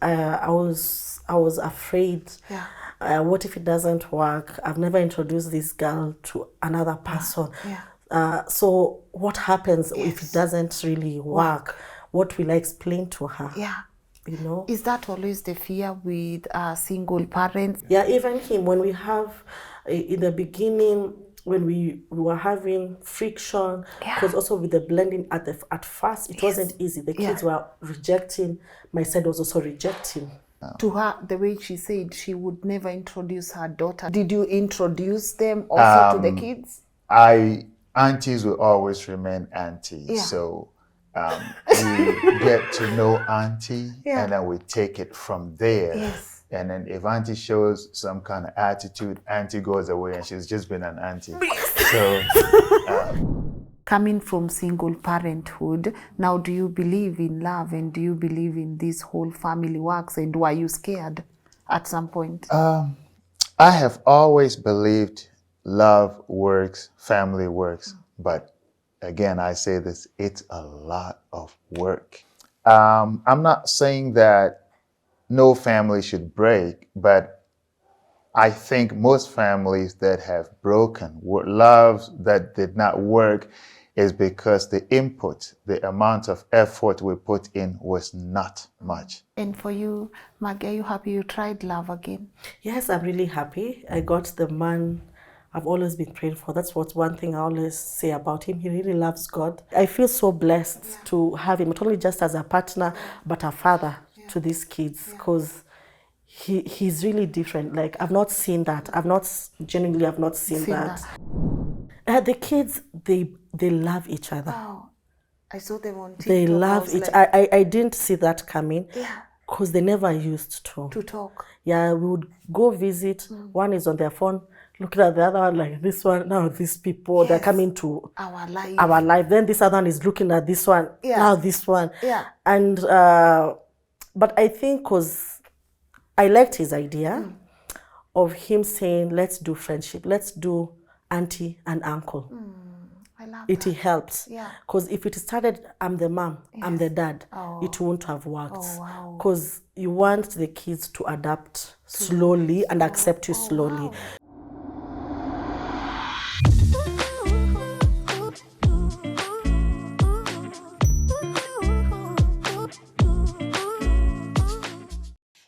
I was afraid. Yeah. What if it doesn't work? I've never introduced this girl to another person. Yeah. So what happens if it doesn't really work? What will I explain to her? Yeah. You know? Is that always the fear with single parents? Yeah, even him, when we have, in the beginning, when we were having friction, because also with the blending at first, it wasn't easy. The kids were rejecting. My side was also rejecting. To her, the way she said she would never introduce her daughter. Did you introduce them also to the kids? Aunties will always remain aunties. So we get to know auntie and then we take it from there. And then if auntie shows some kind of attitude, auntie goes away and she's just been an auntie. So coming from single parenthood, now do you believe in love and do you believe in this whole family works, and were you scared at some point? I have always believed love works, family works, but again, I say this, it's a lot of work. I'm not saying that no family should break, but I think most families that have broken, loves that did not work, is because the input, the amount of effort we put in was not much. And for you, Maggie, are you happy you tried love again? Yes, I'm really happy. I got the man I've always been praying for. That's what one thing I always say about him. He really loves God. I feel so blessed to have him, not only just as a partner, but a father to these kids, because he's really different. Like, I've not seen that. I've not seen that. The kids, they love each other. Wow. I saw them on TikTok. They love each other. I didn't see that coming. Because they never used to talk. Yeah, we would go visit. One is on their phone, looking at the other one like this one. Now these people, they're coming to our life. Then this other one is looking at this one. Now this one. And but I think because I liked his idea of him saying, let's do friendship. Let's do auntie and uncle. I love it that. Helps. Because if it started, I'm the mom, I'm the dad, it won't have worked. Because you want the kids to adapt slowly and accept you slowly.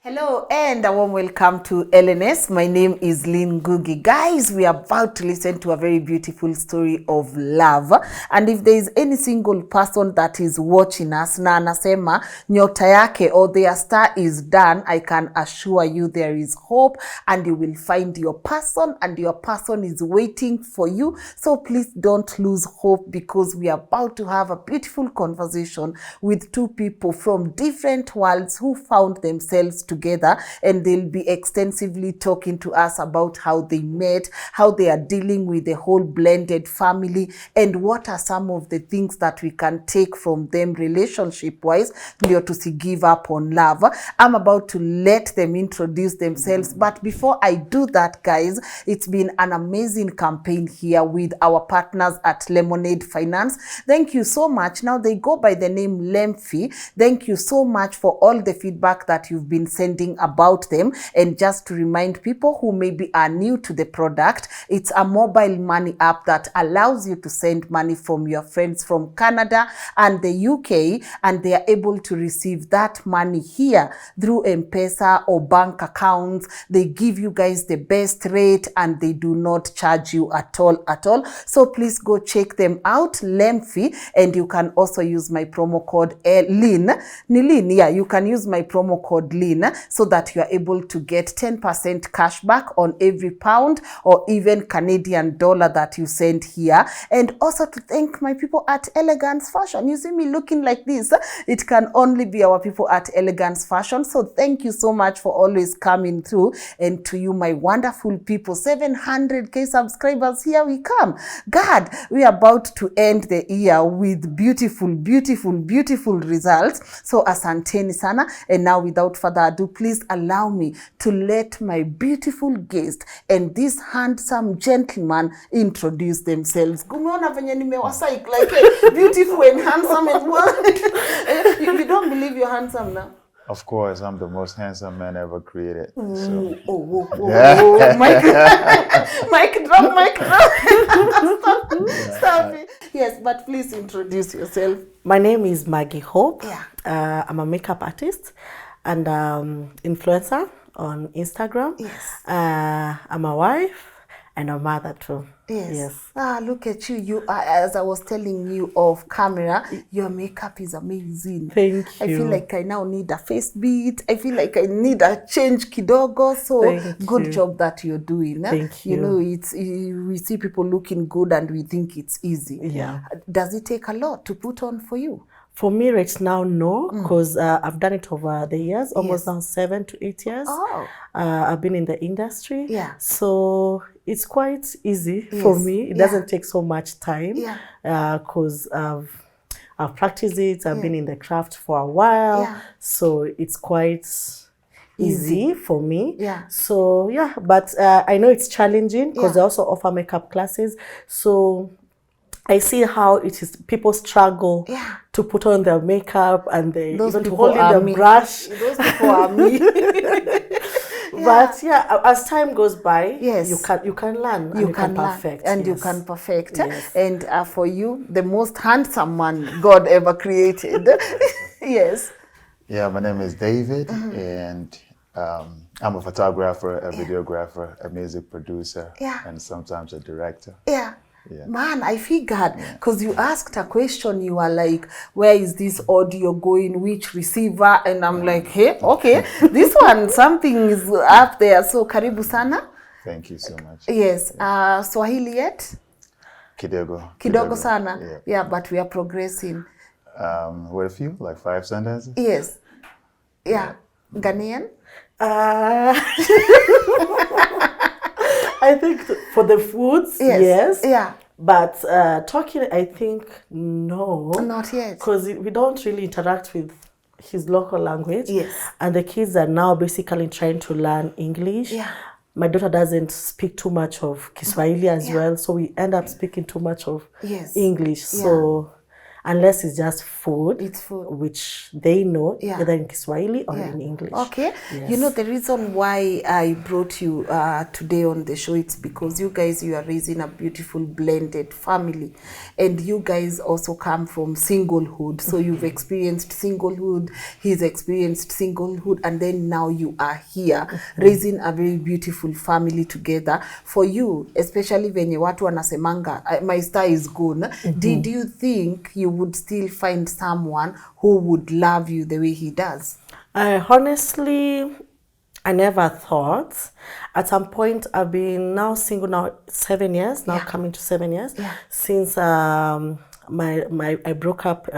Hello and a warm welcome to LNS. My name is Lynn Ngugi. Guys, we are about to listen to a very beautiful story of love. And if there is any single person that is watching us na anasema nyota yake or their star is done, I can assure you there is hope and you will find your person and your person is waiting for you. So please don't lose hope, because we are about to have a beautiful conversation with two people from different worlds who found themselves together, and they'll be extensively talking to us about how they met, how they are dealing with the whole blended family, and what are some of the things that we can take from them relationship-wise, ndio to give up on love. I'm about to let them introduce themselves, but before I do that, guys, it's been an amazing campaign here with our partners at Lemonade Finance. Thank you so much. Now they go by the name Lemfi. Thank you so much for all the feedback that you've been sending about them. And just to remind people who maybe are new to the product, it's a mobile money app that allows you to send money from your friends from Canada and the UK, and they are able to receive that money here through M-Pesa or bank accounts. They give you guys the best rate and they do not charge you at all. So please go check them out, Lemfi, and you can also use my promo code Lynn. Yeah, you can use my promo code Lynn so that you are able to get 10% cash back on every pound or even Canadian dollar that you send here. And also to thank my people at Elegance Fashion. You see me looking like this, it can only be our people at Elegance Fashion. So thank you so much for always coming through. And to you, my wonderful people, 700k subscribers, here we come. God, we are about to end the year with beautiful results. So asanteni sana. And now without further ado, please allow me to let my beautiful guest and this handsome gentleman introduce themselves. Umeona venye nimewasai like beautiful and handsome and well. You don't believe you're handsome now? Of course, I'm the most handsome man ever created. So. Mic drop, mic drop. Stop it. Yes, but please introduce yourself. My name is Maggie Hope. Yeah. I'm a makeup artist and influencer on Instagram. Yes. I'm a wife and a mother too. Yes. Ah, look at you. You are, as I was telling you off camera, your makeup is amazing. Thank you. I feel like I now need a face beat. I feel like I need a change kidogo. So good job that you're doing. Thank you. You know, we see people looking good and we think it's easy. Yeah. Does it take a lot to put on for you? For me right now, no, because I've done it over the years, almost now 7 to 8 years. Oh. I've been in the industry. Yeah. So it's quite easy for me. It doesn't take so much time. Yeah. Because I've practiced it. I've been in the craft for a while. Yeah. So it's quite easy for me. Yeah. So yeah, but I know it's challenging because I also offer makeup classes. So I see how it is. People struggle to put on their makeup and they even to hold in the brush. Those people are me. But yeah, as time goes by, yes, you can learn. And you can perfect, and you can perfect. Yes. And for you, the most handsome man God ever created. Yes. Yeah, my name is David, and I'm a photographer, a videographer, a music producer, and sometimes a director. Yeah. Man, I figured, because you asked a question, you were like, where is this audio going, which receiver? And I'm like, hey, okay, this one, something is up there. So, karibu sana. Thank you so much. Yes. Swahili yet? Kidogo sana. Yeah, but we are progressing. What a few, like 5 sentences? Yes. Yeah. Ghanian? I think for the foods, yes. Yeah. But talking, I think, no. Not yet. Because we don't really interact with his local language. Yes. And the kids are now basically trying to learn English. Yeah. My daughter doesn't speak too much of Kiswahili as well. So we end up speaking too much of English. So unless it's just food, it's food, which they know either in Kiswahili or in English. Okay. Yes. You know, the reason why I brought you today on the show, it's because you guys, you are raising a beautiful blended family, and you guys also come from singlehood. So you've experienced singlehood, he's experienced singlehood, and then now you are here raising a very beautiful family together. For you, especially when you watu wanasemanga, my star is gone. Did you think you would still find someone who would love you the way he does? Honestly, I never thought. At some point, I've been now single now 7 years, now coming to 7 years, since I broke up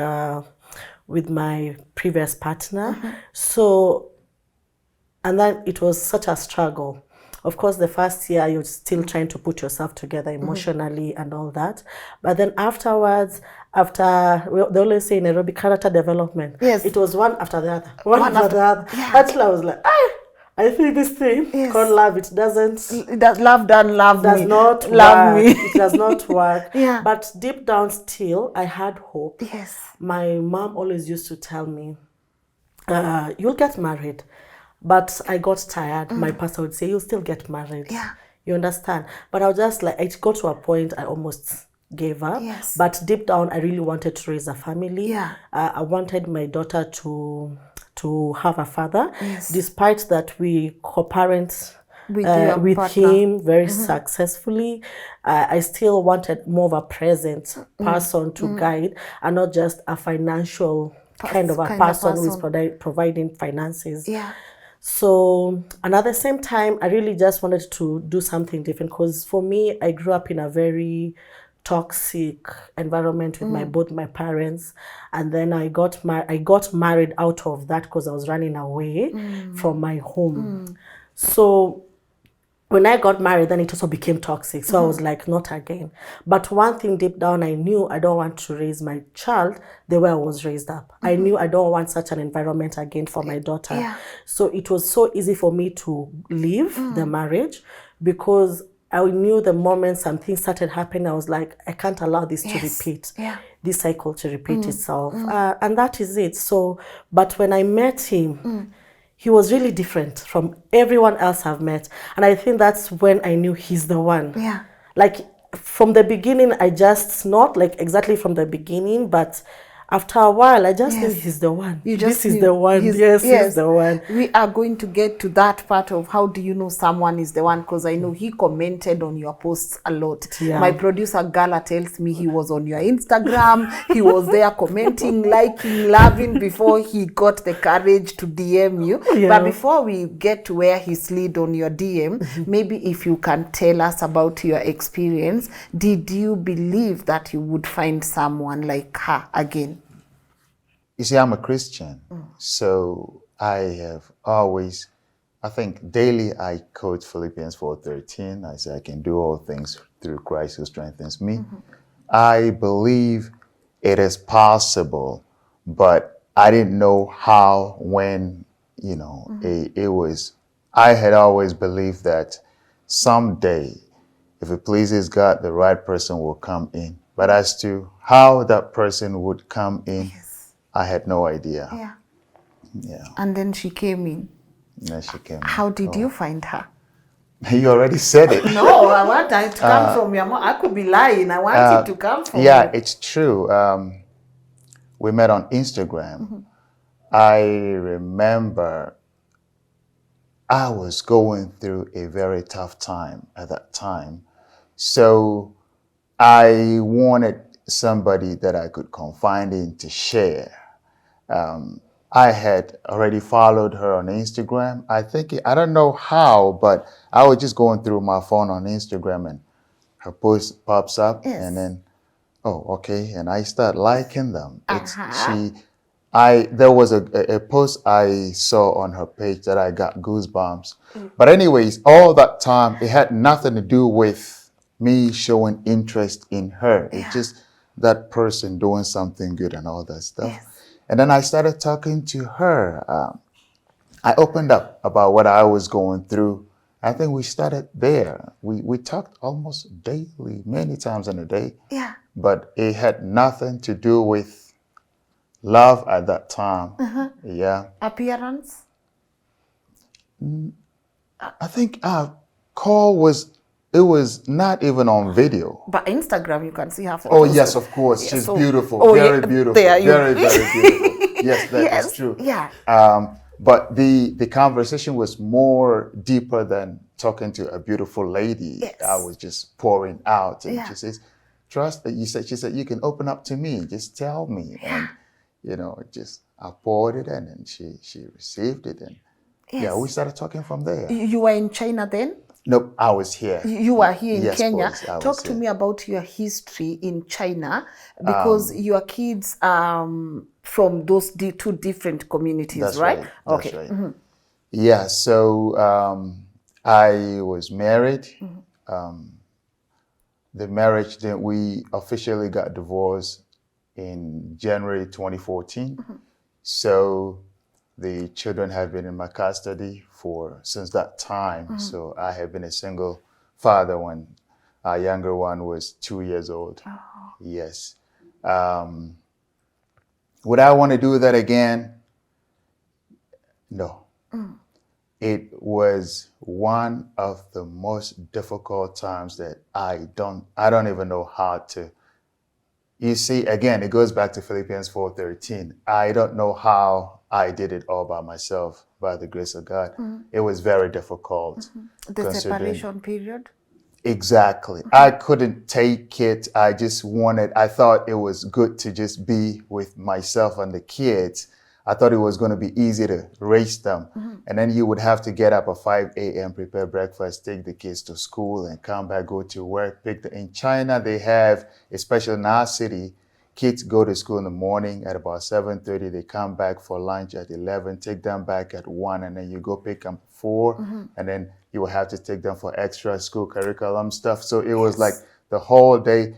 with my previous partner. So, and then it was such a struggle. Of course, the first year, you're still trying to put yourself together emotionally and all that. But then afterwards, they always say in Nairobi, character development. Yes. It was one after the other. One after the other. Until I was like, I think this thing called love, it doesn't... Love does not love work. me. It does not work. But deep down still, I had hope. Yes. My mom always used to tell me, you'll get married. But I got tired. My pastor would say, you'll still get married. Yeah. You understand? But I was just like, it got to a point I almost gave up. Yes. But deep down, I really wanted to raise a family. Yeah. I wanted my daughter to have a father. Yes. Despite that we co-parent with him very successfully, I still wanted more of a present person to guide, and not just a financial kind of a person who is providing finances. Yeah. So, and at the same time, I really just wanted to do something different, because for me, I grew up in a very toxic environment with both my parents, and then I got married out of that because I was running away from my home. So when I got married, then it also became toxic. So I was like, not again. But one thing deep down, I knew I don't want to raise my child the way I was raised up. I knew I don't want such an environment again for my daughter. Yeah. So it was so easy for me to leave the marriage, because I knew the moment some things started happening, I was like, I can't allow this to Yes. repeat. Yeah. This cycle to repeat itself. And that is it. So, but when I met him, he was really different from everyone else I've met. And I think that's when I knew he's the one. Yeah. Like from the beginning, I just, not like exactly from the beginning, but after a while, I just knew Yes. he's the one. You just This is knew the one. Yes, he's the one. We are going to get to that part of how do you know someone is the one, because I know he commented on your posts a lot. Yeah. My producer Gala tells me he was on your Instagram. He was there commenting, liking, loving before he got the courage to DM you. Yeah. But before we get to where he slid on your DM, maybe if you can tell us about your experience. Did you believe that you would find someone like her again? You see, I'm a Christian, so I have always, I think daily I quote Philippians 4:13. I say I can do all things through Christ who strengthens me. I believe it is possible, but I didn't know how, when, it was, I had always believed that someday, if it pleases God, the right person will come in. But as to how that person would come in, I had no idea. Yeah. Yeah. And then she came in. And then she came How in. did you find her? You already said it. No, I want it to come from your mom. I could be lying. I want it to come from Yeah, you. it's true. We met on Instagram. I remember I was going through a very tough time at that time. So I wanted somebody that I could confide in to share. I had already followed her on Instagram. I don't know how, but I was just going through my phone on Instagram and her post pops up and then, oh, okay. And I start liking them. There was a post I saw on her page that I got goosebumps. But anyways, all that time, it had nothing to do with me showing interest in her. It's just that person doing something good and all that stuff. And then I started talking to her. I opened up about what I was going through. I think we started there. We talked almost daily, many times in a day. Yeah. But it had nothing to do with love at that time. Yeah. Appearance? I think our call was not even on video. But Instagram, you can see her photos. Oh, yes, of course. Yeah, She's so- beautiful. Oh, Very yeah, beautiful. there you- Very, very beautiful. Yes, that is true. Yeah. But the conversation was more deeper than talking to a beautiful lady. Yes. I was just pouring out. And Yeah. she says, trust that she said, you can open up to me. Just tell me. And, I poured it in and she received it. And yeah, we started talking from there. You were in China then? Nope, I was here. You were here in Yes, Kenya. please, I was Talk to here. me about your history in China, because your kids from those two different communities, That's right? right. Okay. That's right. Yeah, so I was married. The marriage, then we officially got divorced in January 2014. So the children have been in my custody since that time. So I have been a single father when our younger one was 2 years old. Yes. Would I want to do that again? No. It was one of the most difficult times that I don't even know how to. You see, again, it goes back to Philippians 4:13. I don't know how I did it all by myself, by the grace of God. It was very difficult. The separation period? Exactly. I couldn't take it. I thought it was good to just be with myself and the kids. I thought it was going to be easy to raise them. And then you would have to get up at 5 a.m., prepare breakfast, take the kids to school and come back, go to work. In China, they have, especially in our city, kids go to school in the morning at about 7:30. They come back for lunch at 11, take them back at 1, and then you go pick them 4. And then you will have to take them for extra school curriculum stuff. So it was like the whole day.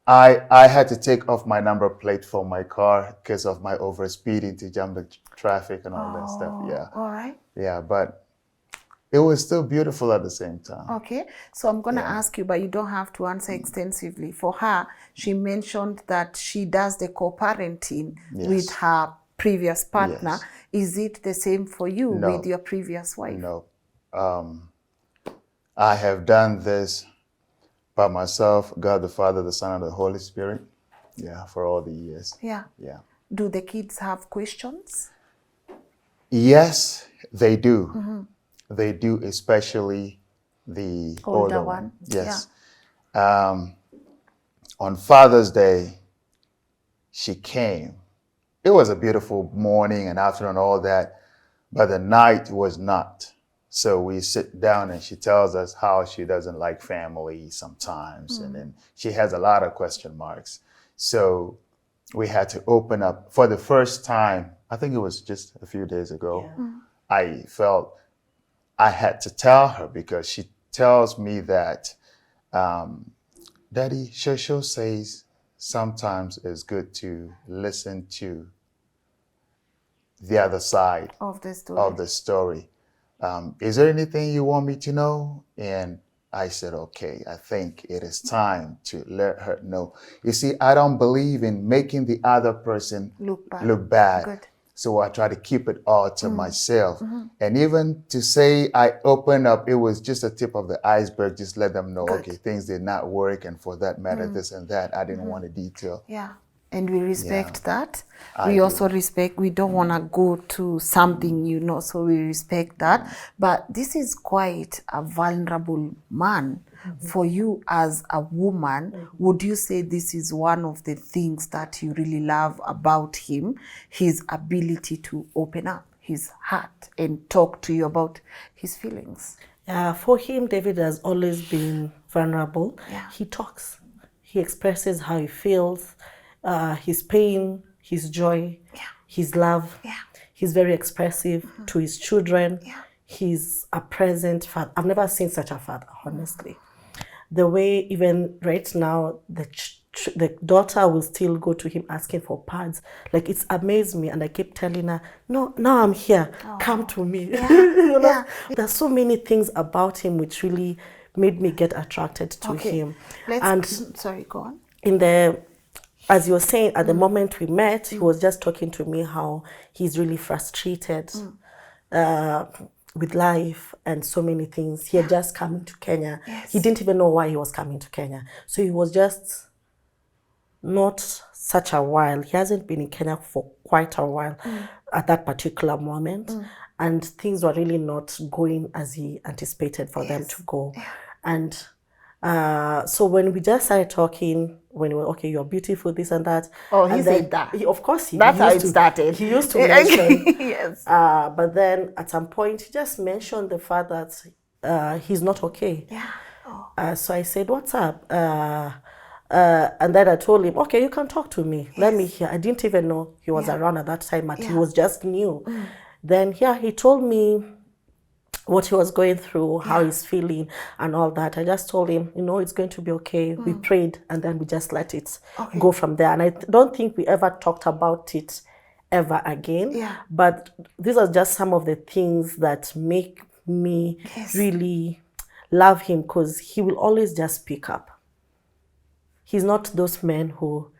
I had to take off my number plate from my car because of my overspeeding to jump the traffic and all that stuff. Yeah. All right. Yeah, but it was still beautiful at the same time. Okay, so I'm going to ask you, but you don't have to answer extensively. For her, she mentioned that she does the co-parenting with her previous partner. Is it the same for you with your previous wife? No. I have done this by myself, God the Father, the Son, and the Holy Spirit, for all the years. Yeah. Do the kids have questions? Yes, they do. They do, especially the older one. Yes. On Father's Day, she came. It was a beautiful morning and afternoon, all that, but the night was not. So we sit down and she tells us how she doesn't like family sometimes. And then she has a lot of question marks. So we had to open up for the first time. I think it was just a few days ago. I felt I had to tell her, because she tells me that, Daddy, Shosho says sometimes it's good to listen to the other side Of the story. of the story. Is there anything you want me to know? And I said, okay, I think it is time to let her know. You see, I don't believe in making the other person Look bad. Good. So I try to keep it all to myself. And even to say I opened up, it was just a tip of the iceberg. Just let them know, okay, things did not work. And for that matter, this and that, I didn't want to detail. Yeah. And we respect that. I We do. also respect, we don't want to go to something, so we respect that. But this is quite a vulnerable man. For you as a woman, would you say this is one of the things that you really love about him? His ability to open up his heart and talk to you about his feelings? For him, David has always been vulnerable. He talks. He expresses how he feels, his pain, his joy, his love. He's very expressive to his children. He's a present father. I've never seen such a father, honestly. The way even right now, the daughter will still go to him asking for pads. Like, it's amazed me, and I keep telling her, no, now I'm here, come to me. There's so many things about him which really made me get attracted to him. Sorry, go on. As you were saying, at the moment we met, he was just talking to me how he's really frustrated with life and so many things. He had just come into Kenya. He didn't even know why he was coming to Kenya. So he was just not such a while. He hasn't been in Kenya for quite a while at that particular moment. And things were really not going as he anticipated for them to go. And so when we just started talking, when we were, okay, you're beautiful, this and that. Oh, and he then, said that. Of course, That's how it started. He used to mention. Yes. But then at some point, he just mentioned the fact that he's not okay. So I said, what's up? And then I told him, okay, you can talk to me. Let me hear. I didn't even know he was around at that time, but he was just new. Then he told me what he was going through, how he's feeling and all that. I just told him, it's going to be okay. We prayed and then we just let it go from there. And I don't think we ever talked about it ever again. But these are just some of the things that make me really love him, because he will always just speak up. He's not those men who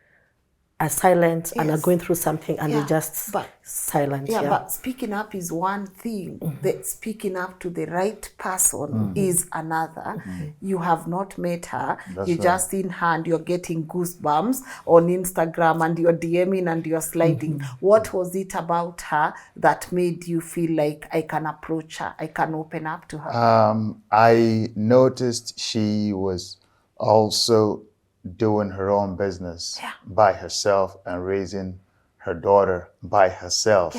are silent and are going through something and they just silent. But speaking up is one thing. The speaking up to the right person is another. You have not met her. You just in hand, you're getting goosebumps on Instagram and you're DMing and you're sliding. What was it about her that made you feel like I can approach her, I can open up to her? I noticed she was also doing her own business by herself and raising her daughter by herself.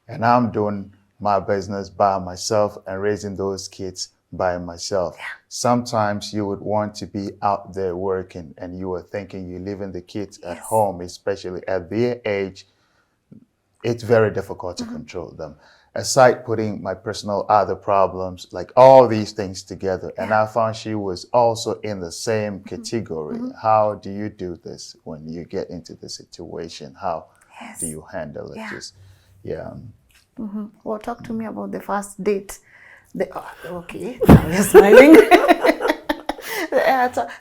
And I'm doing my business by myself and raising those kids by myself. Sometimes you would want to be out there working and you were thinking you're leaving the kids at home, especially at their age. It's very difficult to control them. Aside putting my personal other problems, like all these things together. And I found she was also in the same category. How do you do this when you get into the situation? How do you handle it? Well, talk to me about the first date. Okay, now you're smiling.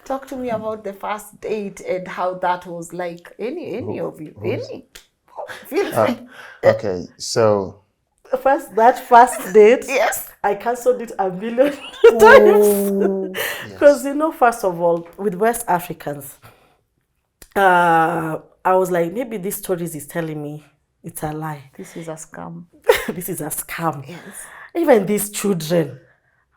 Talk to me about the first date and how that was like. Any of you, any? Feel free. Okay, so That first date, Yes. I cancelled it a million times. Oh. Because, first of all, with West Africans, I was like, maybe these stories is telling me it's a lie. This is a scam. This is a scam. Yes. Even these children,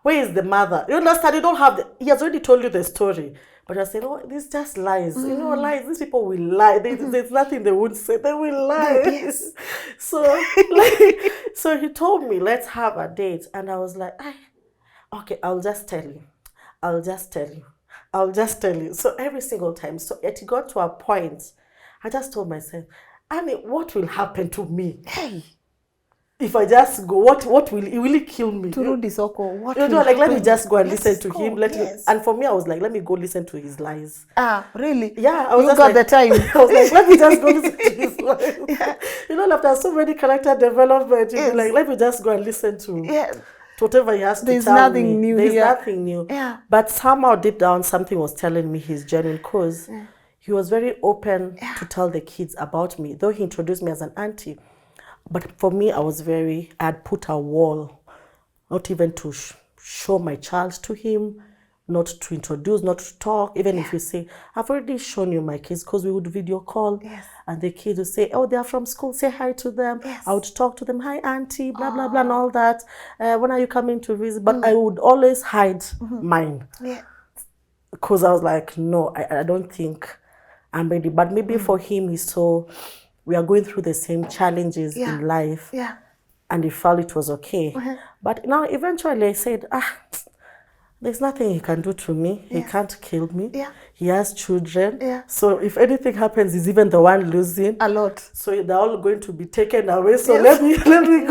where is the mother? You understand? You don't have he has already told you the story. But you're saying, oh, this just lies. Lies. These people will lie. There's nothing they won't say. They will lie. Yes. So he told me, let's have a date. And I was like, okay, I'll just tell you. I'll just tell you. I'll just tell you. So every single time. So it got to a point, I just told myself, Annie, what will happen to me? Hey. If I just go, what will he kill me? Turudi soko, what let me just go and Let's listen to go, him. And for me, I was like, let me go listen to his lies. Really? Yeah, I was you just got like, the time. I was like, let me just go listen to his lies. Yeah. After so many character development, you'd be like, let me just go and listen to whatever he has to tell me. There's nothing new There's here. nothing new. Yeah. But somehow deep down, something was telling me he's genuine because he was very open to tell the kids about me, though he introduced me as an auntie. But for me, I had put a wall, not even to show my child to him, not to introduce, not to talk. Even if you say, I've already shown you my kids, because we would video call. Yes. And the kids would say, oh, they're from school, say hi to them. Yes. I would talk to them, hi, auntie, blah, blah, blah, and all that. When are you coming to visit? But I would always hide mine. Yeah. Because I was like, no, I don't think I'm ready. But maybe for him, he saw we are going through the same challenges in life. Yeah. And he felt it was okay. But now eventually I said, there's nothing he can do to me. He can't kill me. Yeah. He has children. Yeah. So if anything happens, he's even the one losing. A lot. So they're all going to be taken away. So let me go. Let me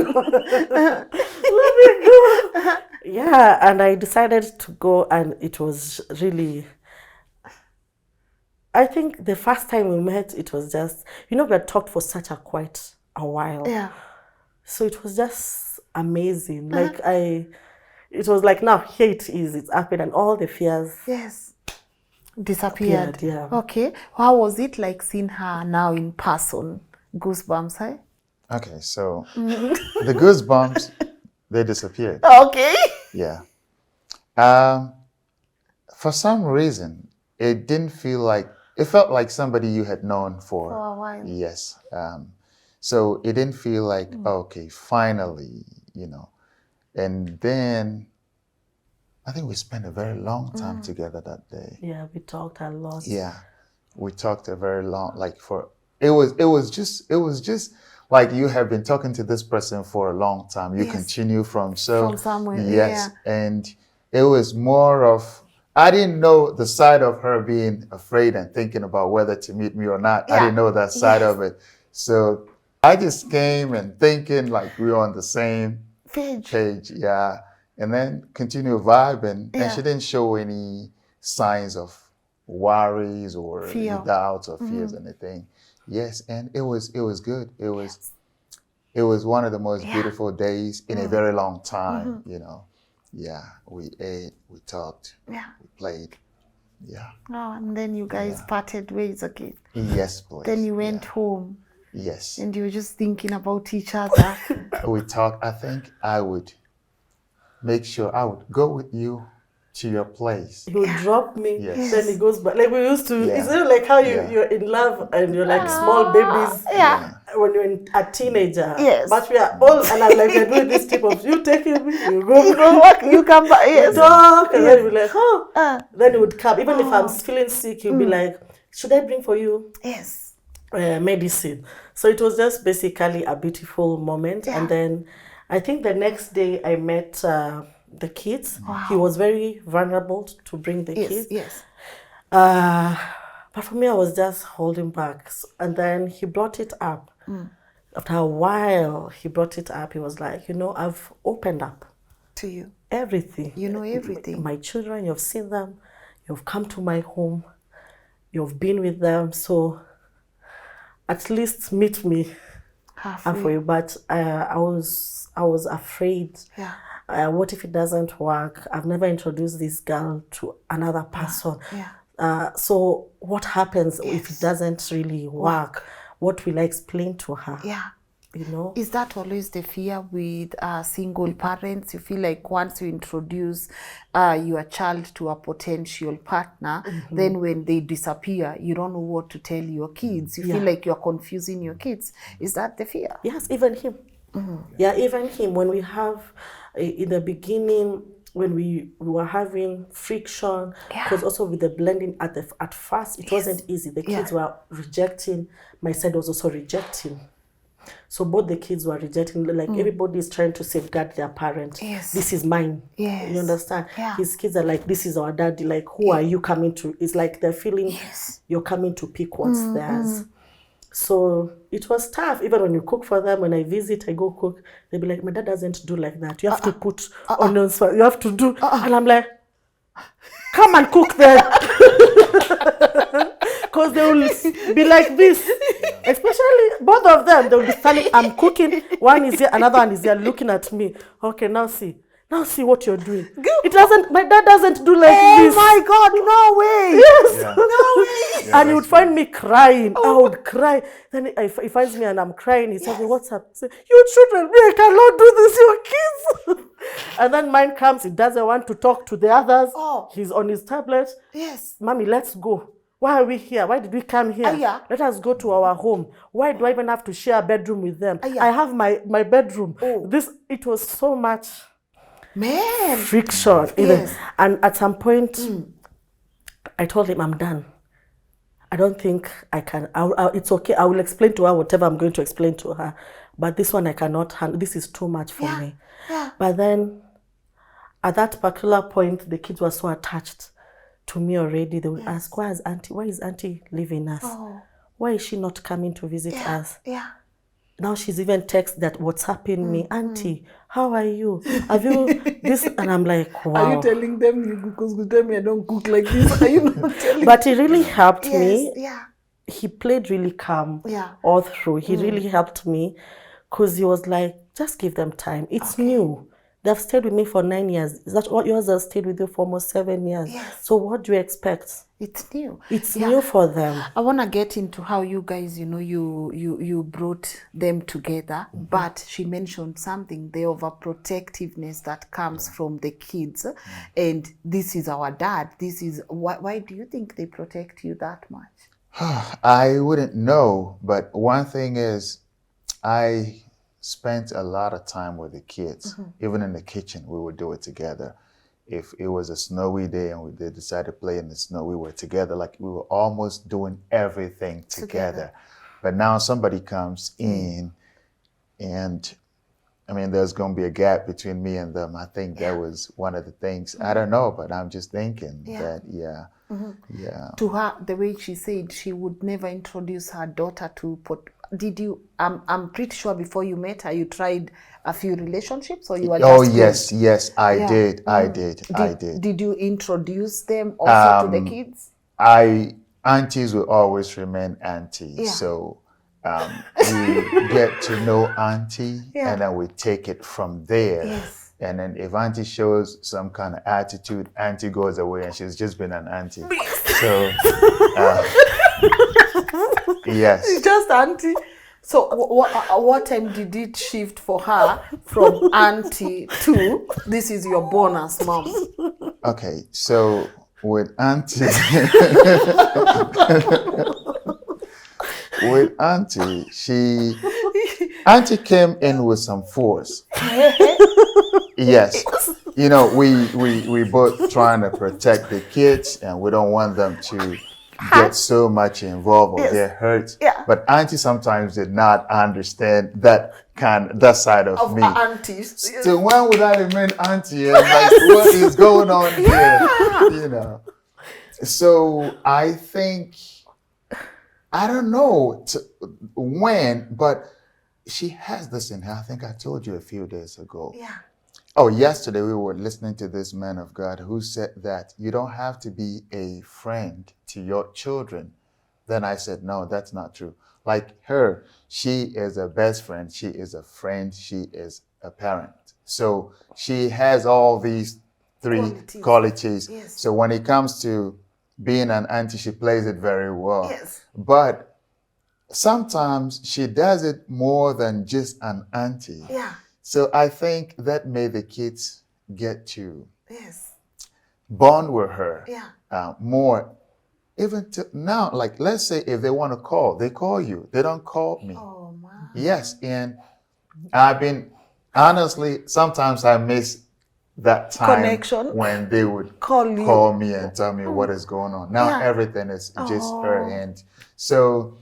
go. Yeah, and I decided to go, and it was really, I think the first time we met, it was just, we had talked for quite a while. Yeah. So it was just amazing. It was like, now here it is, it's happened, and all the fears. Yes. Disappeared. Appeared, yeah. Okay. How was it like seeing her now in person? Goosebumps, eh? okay, so the goosebumps, they disappeared. Okay. Yeah. For some reason, it didn't feel like, it felt like somebody you had known for a while. Yes. So it didn't feel like, okay, finally, And then I think we spent a very long time together that day. Yeah, we talked a lot. Yeah. We talked a very long, it was just like you have been talking to this person for a long time. You continue from somewhere. Yes. Yeah. And it was more of, I didn't know the side of her being afraid and thinking about whether to meet me or not. I didn't know that side of it. So I just came and thinking like we were on the same page. Yeah. And then continue vibing. And she didn't show any signs of worries or doubts or fears or anything. Yes. And it was good. It was one of the most beautiful days in a very long time, Yeah, we ate, we talked, we played, Oh, and then you guys parted ways again. Yes, please. Then you went home. Yes. And you were just thinking about each other. We talked. I think I would make sure I would go with you to your place. He would drop me, Yes. then he goes back. Like we used to, it's not like how you're in love and you're like small babies when you're a teenager. Yes. But we are all, and I'm like, we're doing this type of, you taking me, you go work, you come back, yes. Talk, and then we're like, then he would come. Even if I'm feeling sick, he'll be like, should I bring for you? Yes. Medicine. So it was just basically a beautiful moment. And then I think the next day I met the kids. Wow. He was very vulnerable to bring the kids. Yes. But for me, I was just holding back. And then he brought it up. After a while, he brought it up. He was like, I've opened up to you. Everything. You know everything. My children, you've seen them. You've come to my home. You've been with them. So at least meet me halfway. But I was afraid. Yeah. What if it doesn't work? I've never introduced this girl to another person. So what happens if it doesn't really work? What will I explain to her? You know? Is that always the fear with single parents? You feel like once you introduce your child to a potential partner, then when they disappear, you don't know what to tell your kids. You feel like you're confusing your kids. Is that the fear? Yes, even him. Yeah, even him. When we have, in the beginning, when we were having friction, because also with the blending at first, it wasn't easy. The kids were rejecting. My side was also rejecting. So both the kids were rejecting, like everybody is trying to safeguard their parent. This is mine. You understand? His kids are like, this is our daddy. Like, who are you coming to? It's like they're feeling you're coming to pick what's theirs. So it was tough. Even when you cook for them, when I visit, I go cook, they'll be like, my dad doesn't do like that. You have to put onions, you have to do. And I'm like, come and cook then. Because they will be like this. Especially both of them, they'll be standing, I'm cooking, one is here, another one is here looking at me. Okay, now see what you're doing. It doesn't, my dad doesn't do like this. Oh my God, no way. Yes. No way. And he would find me crying. I would cry. Then he finds me and I'm crying. He tells me, what's up? I say, you children, I cannot do this, your kids. And then mine comes, he doesn't want to talk to the others. He's on his tablet. Mommy, let's go. Why are we here? Why did we come here? Let us go to our home. Why do I even have to share a bedroom with them? I have my bedroom. It was so much friction. And at some point, I told him, I'm done. I don't think I can. It's okay. I will explain to her whatever I'm going to explain to her. But this one I cannot handle. This is too much for me. But then, at that particular point, the kids were so attached to me already. They would ask, why is auntie leaving us? Why is she not coming to visit us? Now she's even text that WhatsApping me, auntie, how are you? Have you this? And I'm like, wow. Are you telling them because you tell me I don't cook like this? Are you not telling? But he really helped me. He played really calm all through. He really helped me because he was like, just give them time. It's new. They've stayed with me for 9 years. Is that what yours have stayed with you for almost 7 years? So what do you expect? It's new. It's new for them. I want to get into how you guys, you brought them together. But she mentioned something, the overprotectiveness that comes from the kids. And this is our dad. This is why do you think they protect you that much? I wouldn't know, but one thing is, I spent a lot of time with the kids. Even in the kitchen, we would do it together. If it was a snowy day and they decided to play in the snow, we were together. Like, we were almost doing everything together. But now somebody comes in, and I mean, there's going to be a gap between me and them. I think that was one of the things. I don't know, but I'm just thinking that, To her, the way she said, she would never introduce her daughter to did you, I'm pretty sure before you met her, you tried a few relationships, or you were just yes, I did. I did. Did you introduce them also to the kids? Aunties will always remain aunties. So we get to know auntie, and then we take it from there. And then if auntie shows some kind of attitude, auntie goes away, and she's just been an auntie. So yes, She's just auntie. So what time did it shift for her from auntie to this is your bonus mom? Okay, so with auntie, auntie came in with some force. Yes, we both trying to protect the kids, and we don't want them to get so much involved or get hurt. But auntie sometimes did not understand that side of me. Aunties. So when would I remain auntie? And like, what is going on here? So I think, I don't know when, but she has this in her. I think I told you a few days ago. Oh, yesterday we were listening to this man of God who said that you don't have to be a friend to your children. Then I said, no, that's not true. Like her, she is a best friend. She is a friend. She is a parent. So she has all these three qualities. Yes. So when it comes to being an auntie, she plays it very well. Yes. But sometimes she does it more than just an auntie. Yeah. So I think that made the kids get to Yes. bond with her Yeah. more. Even to now, like let's say if they want to call, they call you. They don't call me. Oh man. Yes, and I've been honestly, sometimes I miss that time Connection. when they would Call you. call me and tell me what is going on. Now Yeah. everything is just her, and so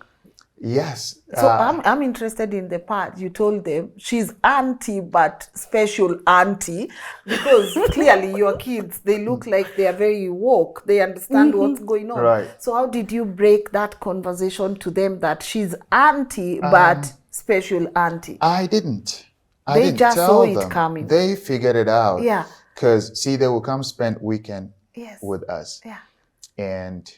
yes. So I'm interested in the part you told them she's auntie but special auntie, because clearly your kids, they look like they are very woke. They understand what's going on. Right. So how did you break that conversation to them that she's auntie but special auntie? I didn't. They didn't just tell saw it them. coming. They figured it out. Yeah. Because see, they would come spend weekend Yes. with us. Yeah. And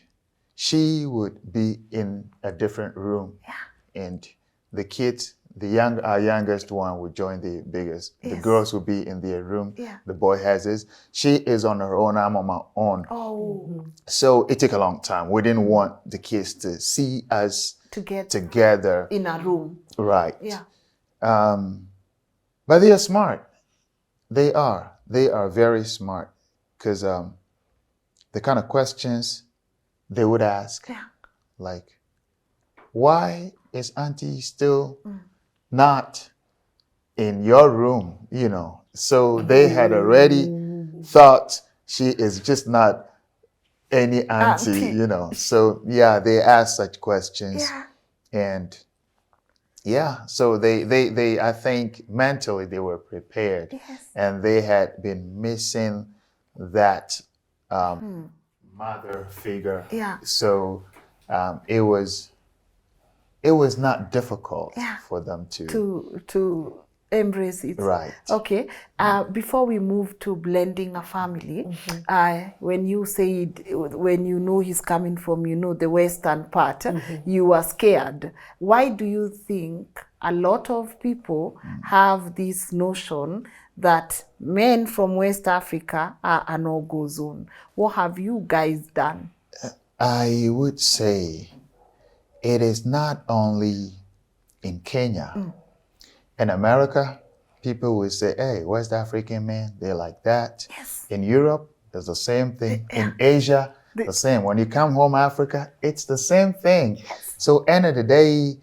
she would be in a different room. Yeah. And the kids, our youngest one would join the biggest. Yes. The girls would be in their room. Yeah. The boy has his. She is on her own. I'm on my own. Oh. So it took a long time. We didn't want the kids to see us together in a room. Right. Yeah. But they are smart. They are. They are very smart, because the kind of questions they would ask, like, why is Auntie still not in your room? You know, so they had already thought she is just not any auntie, you know. So yeah, they asked such questions, and yeah, so they I think mentally they were prepared, and they had been missing that mother figure. Yeah. So it was not difficult for them to embrace it. Right. Okay. Before we move to blending a family, when you said, when you know he's coming from, the western part, you were scared. Why do you think a lot of people have this notion that men from West Africa are a no-go zone? What have you guys done? I would say it is not only in Kenya. In America, people will say, hey, West African men, they're like that. Yes. In Europe, it's the same thing. In Asia, the same. When you come home, Africa, it's the same thing. Yes. So end of the day,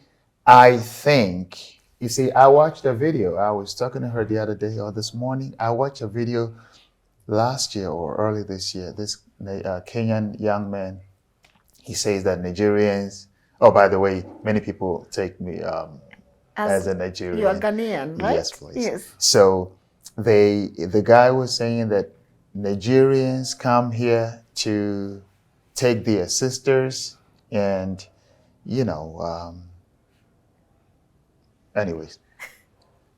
I think, you see, I watched a video. I was talking to her the other day or this morning. I watched a video last year or early this year. This Kenyan young man, he says that Nigerians, oh, by the way, many people take me as a Nigerian. You're Ghanaian, right? Yes, please. Yes. So the guy was saying that Nigerians come here to take their sisters, and anyways,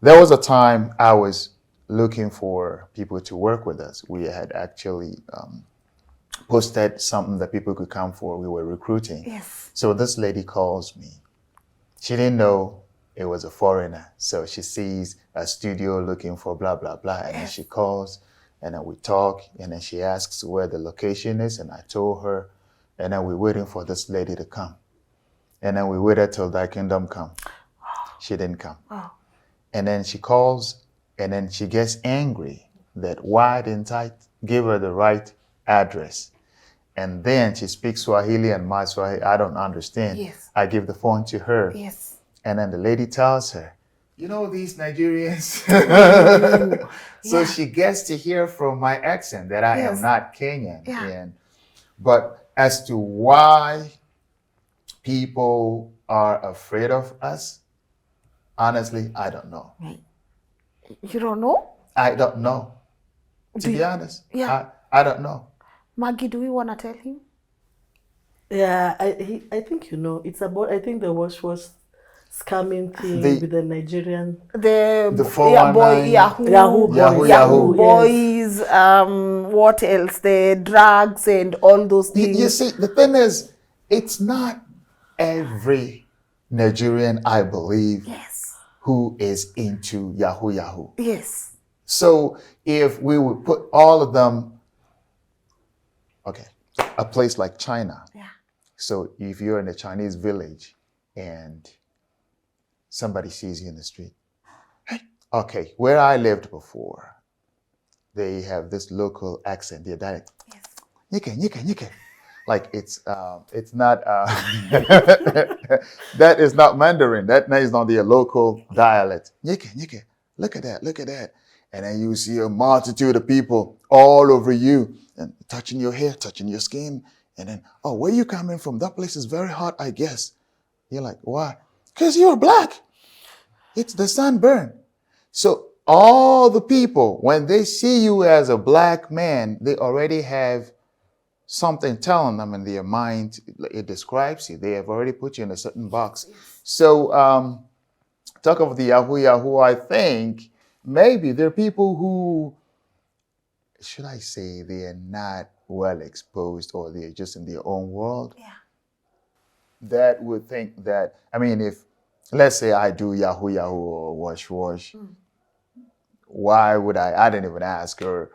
there was a time I was looking for people to work with us. We had actually posted something that people could come for. We were recruiting. Yes. So this lady calls me. She didn't know it was a foreigner. So she sees a studio looking for blah, blah, blah. And then she calls, and then we talk, and then she asks where the location is, and I told her, and then we're waiting for this lady to come. And then we waited till Thy Kingdom come. She didn't come. Oh. And then she calls, and then she gets angry that why didn't I give her the right address? And then she speaks Swahili, and my Swahili, I don't understand. Yes. I give the phone to her. Yes. And then the lady tells her, you know these Nigerians? So she gets to hear from my accent that I am not Kenyan. Yeah. But as to why people are afraid of us, honestly, I don't know. You don't know? I don't know. To be honest, I don't know. Maggie, do we want to tell him? Yeah, I think it's about, I think the wash scamming thing with the Nigerian. The 419. Yahoo boys, what else? The drugs and all those things. You see, the thing is, it's not every Nigerian, I believe, who is into Yahoo. Yes. So if we would put all of them, okay, a place like China. Yeah. So if you're in a Chinese village and somebody sees you in the street, okay, where I lived before, they have this local accent, their dialect. Yes. Nyike. Like it's not that is not Mandarin. That is not their local dialect. Nyike. Look at that. And then you see a multitude of people all over you and touching your hair, touching your skin. And then, oh, where you coming from? That place is very hot, I guess. You're like, why? Because you're black. It's the sunburn. So all the people, when they see you as a black man, they already have something telling them in their mind. It describes you. They have already put you in a certain box. So talk of the Yahoo, I think maybe there are people who, should I say, they are not well exposed or they're just in their own world. Yeah. That would think that, I mean, if, let's say I do Yahoo or wash, why would I didn't even ask her,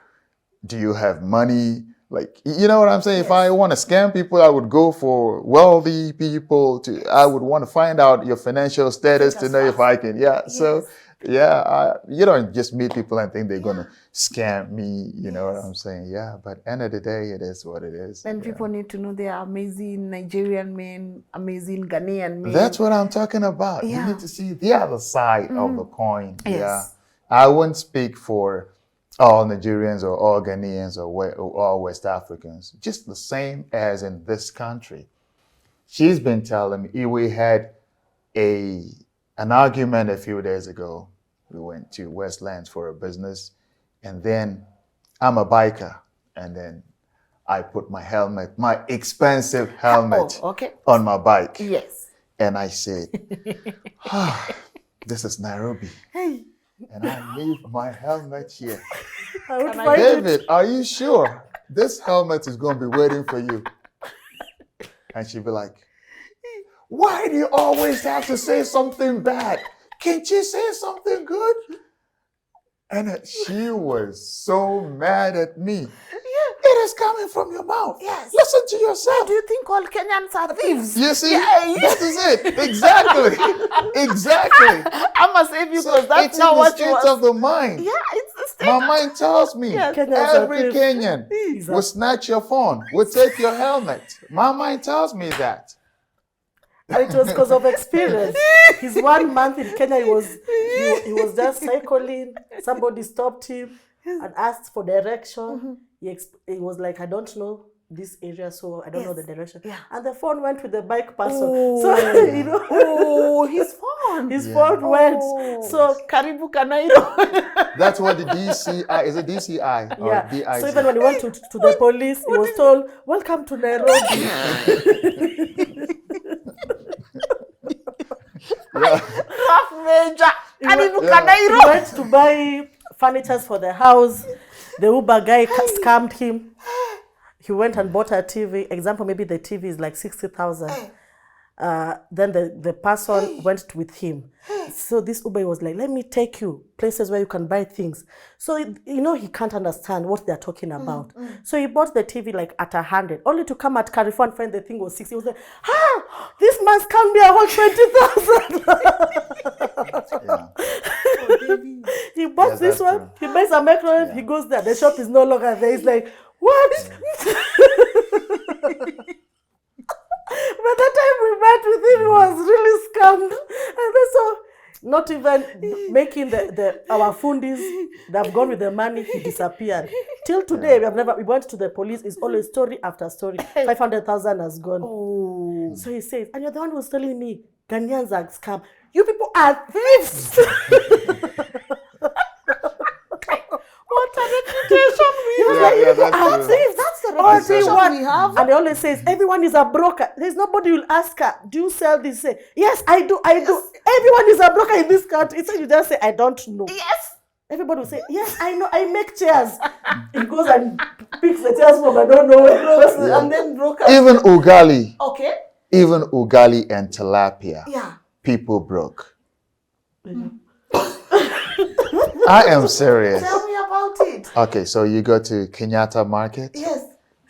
do you have money? Like, you know what I'm saying? Yes. If I want to scam people, I would go for wealthy people. I would want to find out your financial status to know if I can. Yeah. Yes. So, yeah, you don't just meet people and think they're going to scam me. You know what I'm saying? Yeah. But end of the day, it is what it is. And people need to know they are amazing Nigerian men, amazing Ghanaian men. That's what I'm talking about. Yeah. You need to see the other side of the coin. Yes. Yeah. I wouldn't speak for all Nigerians or all Ghanaians or all West Africans, just the same as in this country. She's been telling me, we had an argument a few days ago. We went to Westlands for a business, and then I'm a biker, and then I put my helmet, my expensive helmet on my bike. Yes. And I said, this is Nairobi. Hey. And I leave my helmet here. David, are you sure this helmet is going to be waiting for you? And she'd be like, why do you always have to say something bad? Can't you say something good? And she was so mad at me. Yeah. It is coming from your mouth. Yes. Listen to yourself. Do you think all Kenyans are thieves? You see? Yeah. That is it. Exactly. I must save you because that's not what you want. It's the state of the mind. Yeah, it's the state. My mind tells me every Kenyan Exactly. will snatch your phone, will take your helmet. My mind tells me that. And it was because of experience. His 1 month in Kenya, he was just cycling. Somebody stopped him and asked for direction. He was like, I don't know this area, so I don't know the direction. Yeah. And the phone went with the bike person. So, you know. His phone. His phone went. So, Karibu Kanairo. That's what the DCI, is it DCI? Yeah. Or DIC? So even when he went to the police, he was told, welcome to Nairobi. Rough major. Karibu He Kanairo. went to buy furniture for the house. The Uber guy scammed him. He went and bought a TV. Example, maybe the TV is like 60,000. Then the person went with him. So this Uber was like, let me take you places where you can buy things. So, you know, he can't understand what they're talking about. So he bought the TV like at 100, only to come at Carrefour and find the thing was 60. He was like, this must come be a whole 20,000. He bought this one. True. He buys a microwave. Yeah. He goes there. The shop is no longer there. He's like, what? By the time we met with him, he was really scammed. And then so, not even making our fundis that have gone with the money, he disappeared. Till today, we went to the police. It's always story after story. 500,000 has gone. Oh. So he says, and you're the one who's telling me Ghanaians are scam. You people are thieves. What a reputation we have. That's the reputation we have. And he always says, everyone is a broker. There's nobody will ask her, do you sell this? Say, yes, I do. Everyone is a broker in this country. Instead, you just say, I don't know. Yes. Everybody will say, yes, I know, I make chairs. He goes and picks the chairs from I don't know where. Yeah. And then brokers. Even ugali. Okay. Even ugali and tilapia. Yeah. People broke. I am serious. Tell me about it. Okay, so you go to Kenyatta Market. Yes.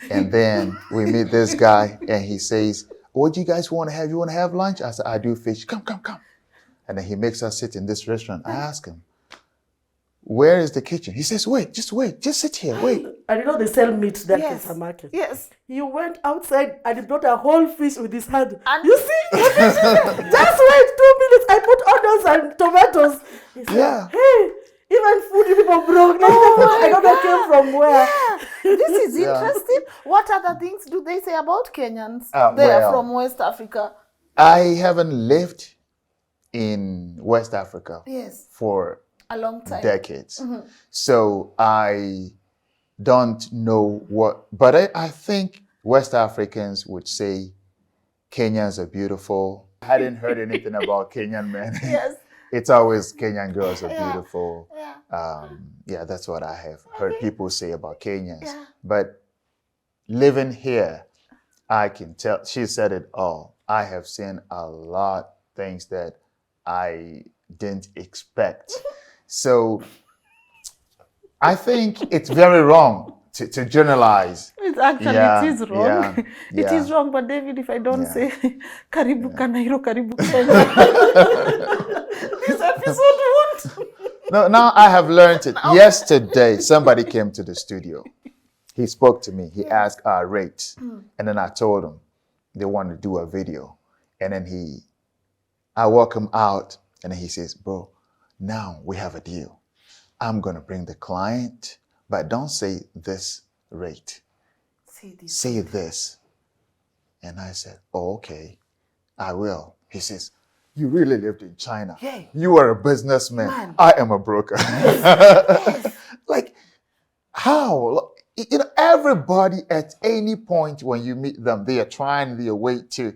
And then we meet this guy, and he says, "What do you guys want to have? You want to have lunch?" I said, "I do fish. Come, come, come." And then he makes us sit in this restaurant. I ask him, "Where is the kitchen?" He says, wait, just sit here, wait." And you know they sell meat there Yes. in the market. Yes. He went outside and he brought a whole fish with his hand. And- You see? Just wait 2 minutes. I put onions and tomatoes. He said, Yeah. hey, even food you people broke. Like, I don't know came from where. Yeah. This is Yeah. interesting. What other things do they say about Kenyans? Uh, They are well- from West Africa. I haven't lived in West Africa Yes. for A long time. decades. So I don't know what, but I think West Africans would say Kenyans are beautiful. I hadn't heard anything about Kenyan men. Yes. It's always Kenyan girls are Yeah. beautiful. Yeah. Yeah, that's what I have heard people say about Kenyans. Yeah. But living here, I can tell, she said it all. I have seen a lot of things that I didn't expect. So I think it's very wrong to generalize. It's actually, Yeah, it is wrong. yeah, It yeah. is wrong, but David, if I don't Yeah. say Karibu Kanairo, Karibu Kenya, this episode won't. No, now I have learned it. Yesterday, somebody came to the studio. He spoke to me. He asked our rates. And then I told him they wanted to do a video. And then I walk him out. And then he says, "Bro, now we have a deal. I'm going to bring the client, but don't say this rate. Say this. Say this." And I said, "Oh, okay, I will." He says, "You really lived in China. Yeah. You are a businessman. Man. I am a broker." Like, how? You know, everybody at any point when you meet them, they are trying their way to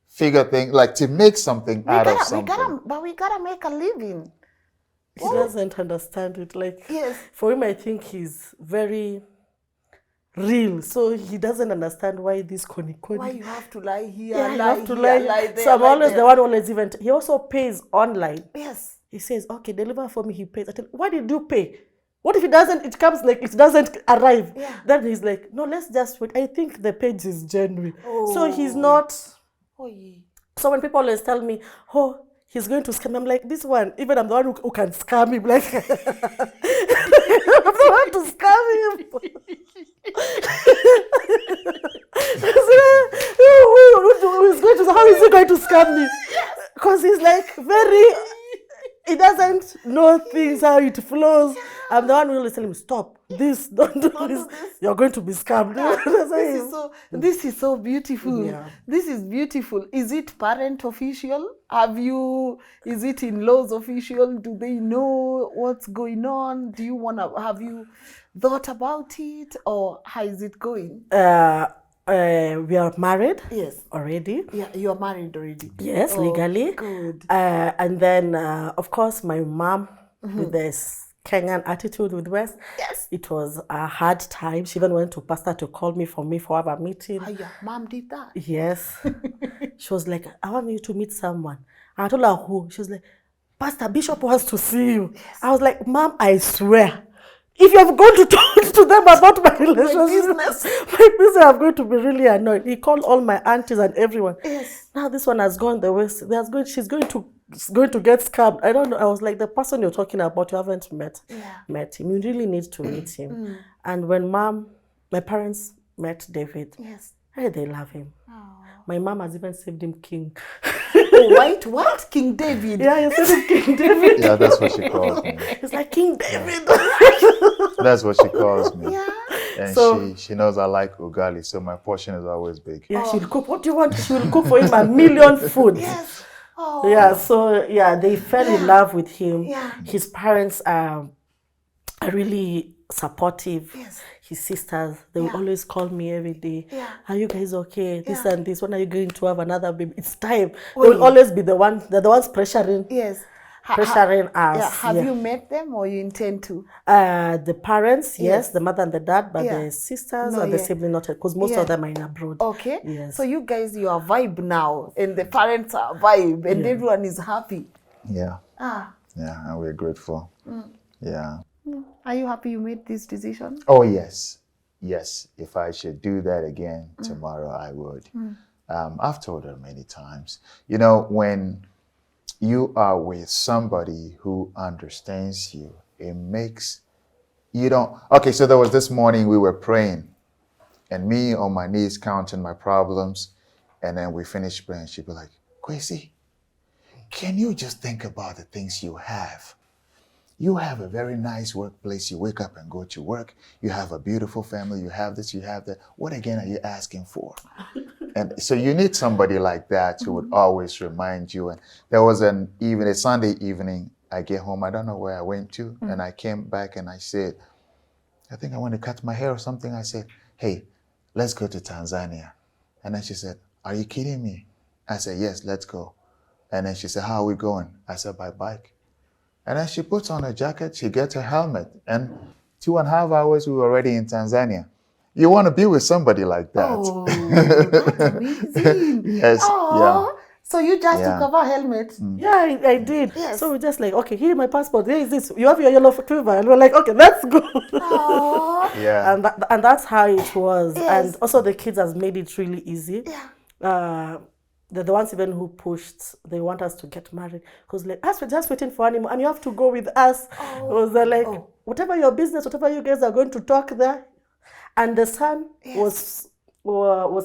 figure things, like to make something out of something. But we gotta make a living. He doesn't understand it. Like, Yes. for him, I think he's very real. So he doesn't understand why this Why koni. you have to lie here, Yeah, you lie have to here, lie. lie there, So I'm lie always there. the one who always even. He also pays online. Yes. He says, "Okay, deliver for me." He pays. I tell him, "Why did you pay? What if it doesn't? It comes like it doesn't arrive." Yeah. Then he's like, "No, let's just wait. I think the page is genuine." So he's Oh. not. Oh, yeah. So when people always tell me, "Oh, he's going to scam," I'm like, "This one, even I'm the one who can scam him." Like, I'm the one to scam him. How is he going to scam me? Because he's like he doesn't know things, how it flows. I'm the one who always tell him, "Stop this, don't do this. You're going to be scammed." This is so beautiful. Yeah. This is beautiful. Is it parent official? Is it in-laws official? Do they know what's going on? Have you thought about it, or how is it going? We are married. Yes. Already. Yeah, you're married already. Yes, Oh, legally. good. And then, of course, my mom, with this Kenyan attitude with West, Yes. it was a hard time. She even went to pastor to call me for our meeting. Oh, your mom did that. Yes. She was like, "I want you to meet someone." And I told her who. She was like, "Pastor Bishop wants to see you." Yes. I was like, "Mom, I swear, if you have gone to talk to them about my relationship, my business, I'm going to be really annoyed." He called all my aunties and everyone. Yes. Now this one has gone the West. She's going to get scammed. I don't know. I was like, the person you're talking about, you haven't met him. You really need to meet him. And when my parents met David, Yes. hey, they love him. My mom has even saved him king. Oh, wait, what? King David? Yeah, you saved him King David. Yeah, that's what she calls me. It's like King David. That's what she calls me. Yeah. And So- she knows I like ugali, so my portion is always big. Yeah, she'll cook. What do you want? She will cook for him 1,000,000 foods. Yes. Oh. Yeah, so yeah, they fell in love with him. Yeah. His parents are really supportive. Yes. His sisters, they will always call me every day. Yeah. "Are you guys okay? This Yeah. and this. When are you going to have another baby? It's time." Oh, They will yeah. always be the ones pressuring. Yes. Pressuring us. Yeah. Have yeah. you met them, or you intend to? The parents, yes, Yes. the mother and the dad, but Yeah. the sisters No, and the yeah. sibling not, because most Yeah. of them are in abroad. Okay. Yes. So you guys, you are vibe now, and the parents are vibe, and everyone is happy. Yeah. Ah. Yeah, and we're grateful. Yeah. Are you happy you made this decision? Oh, yes. Yes. If I should do that again tomorrow, I would. I've told her many times. You know, when you are with somebody who understands you, it makes you don't. Okay, so there was this morning we were praying, and me on my knees counting my problems, and then we finished praying. She'd be like, Kwesi, can you just think about the things you have? You have a very nice workplace. You wake up and go to work. You have a beautiful family. You have this, you have that. What again are you asking for? And so you need somebody like that who would always remind you. And there was a Sunday evening, I get home. I don't know where I went to. And I came back and I said, I think I want to cut my hair or something. I said, hey, let's go to Tanzania. And then she said, are you kidding me? I said, yes, let's go. And then she said, how are we going? I said, by bike. And then she puts on her jacket, she gets her helmet, and 2.5 hours, we were already in Tanzania. You want to be with somebody like that. Oh, that's amazing. Yes, Oh, so you just took off a helmet? Yeah, I did. Yes. So we just like, okay, here is my passport. Here is this. You have your yellow fever. And we're like, okay, let's go. Oh, yeah. And that's how it was. Yes. And also the kids has made it really easy. yeah. They're the ones even who pushed. They want us to get married because like us, we're just waiting for honeymoon, and you have to go with us. Because they're like, whatever your business, whatever you guys are going to talk there. And the son was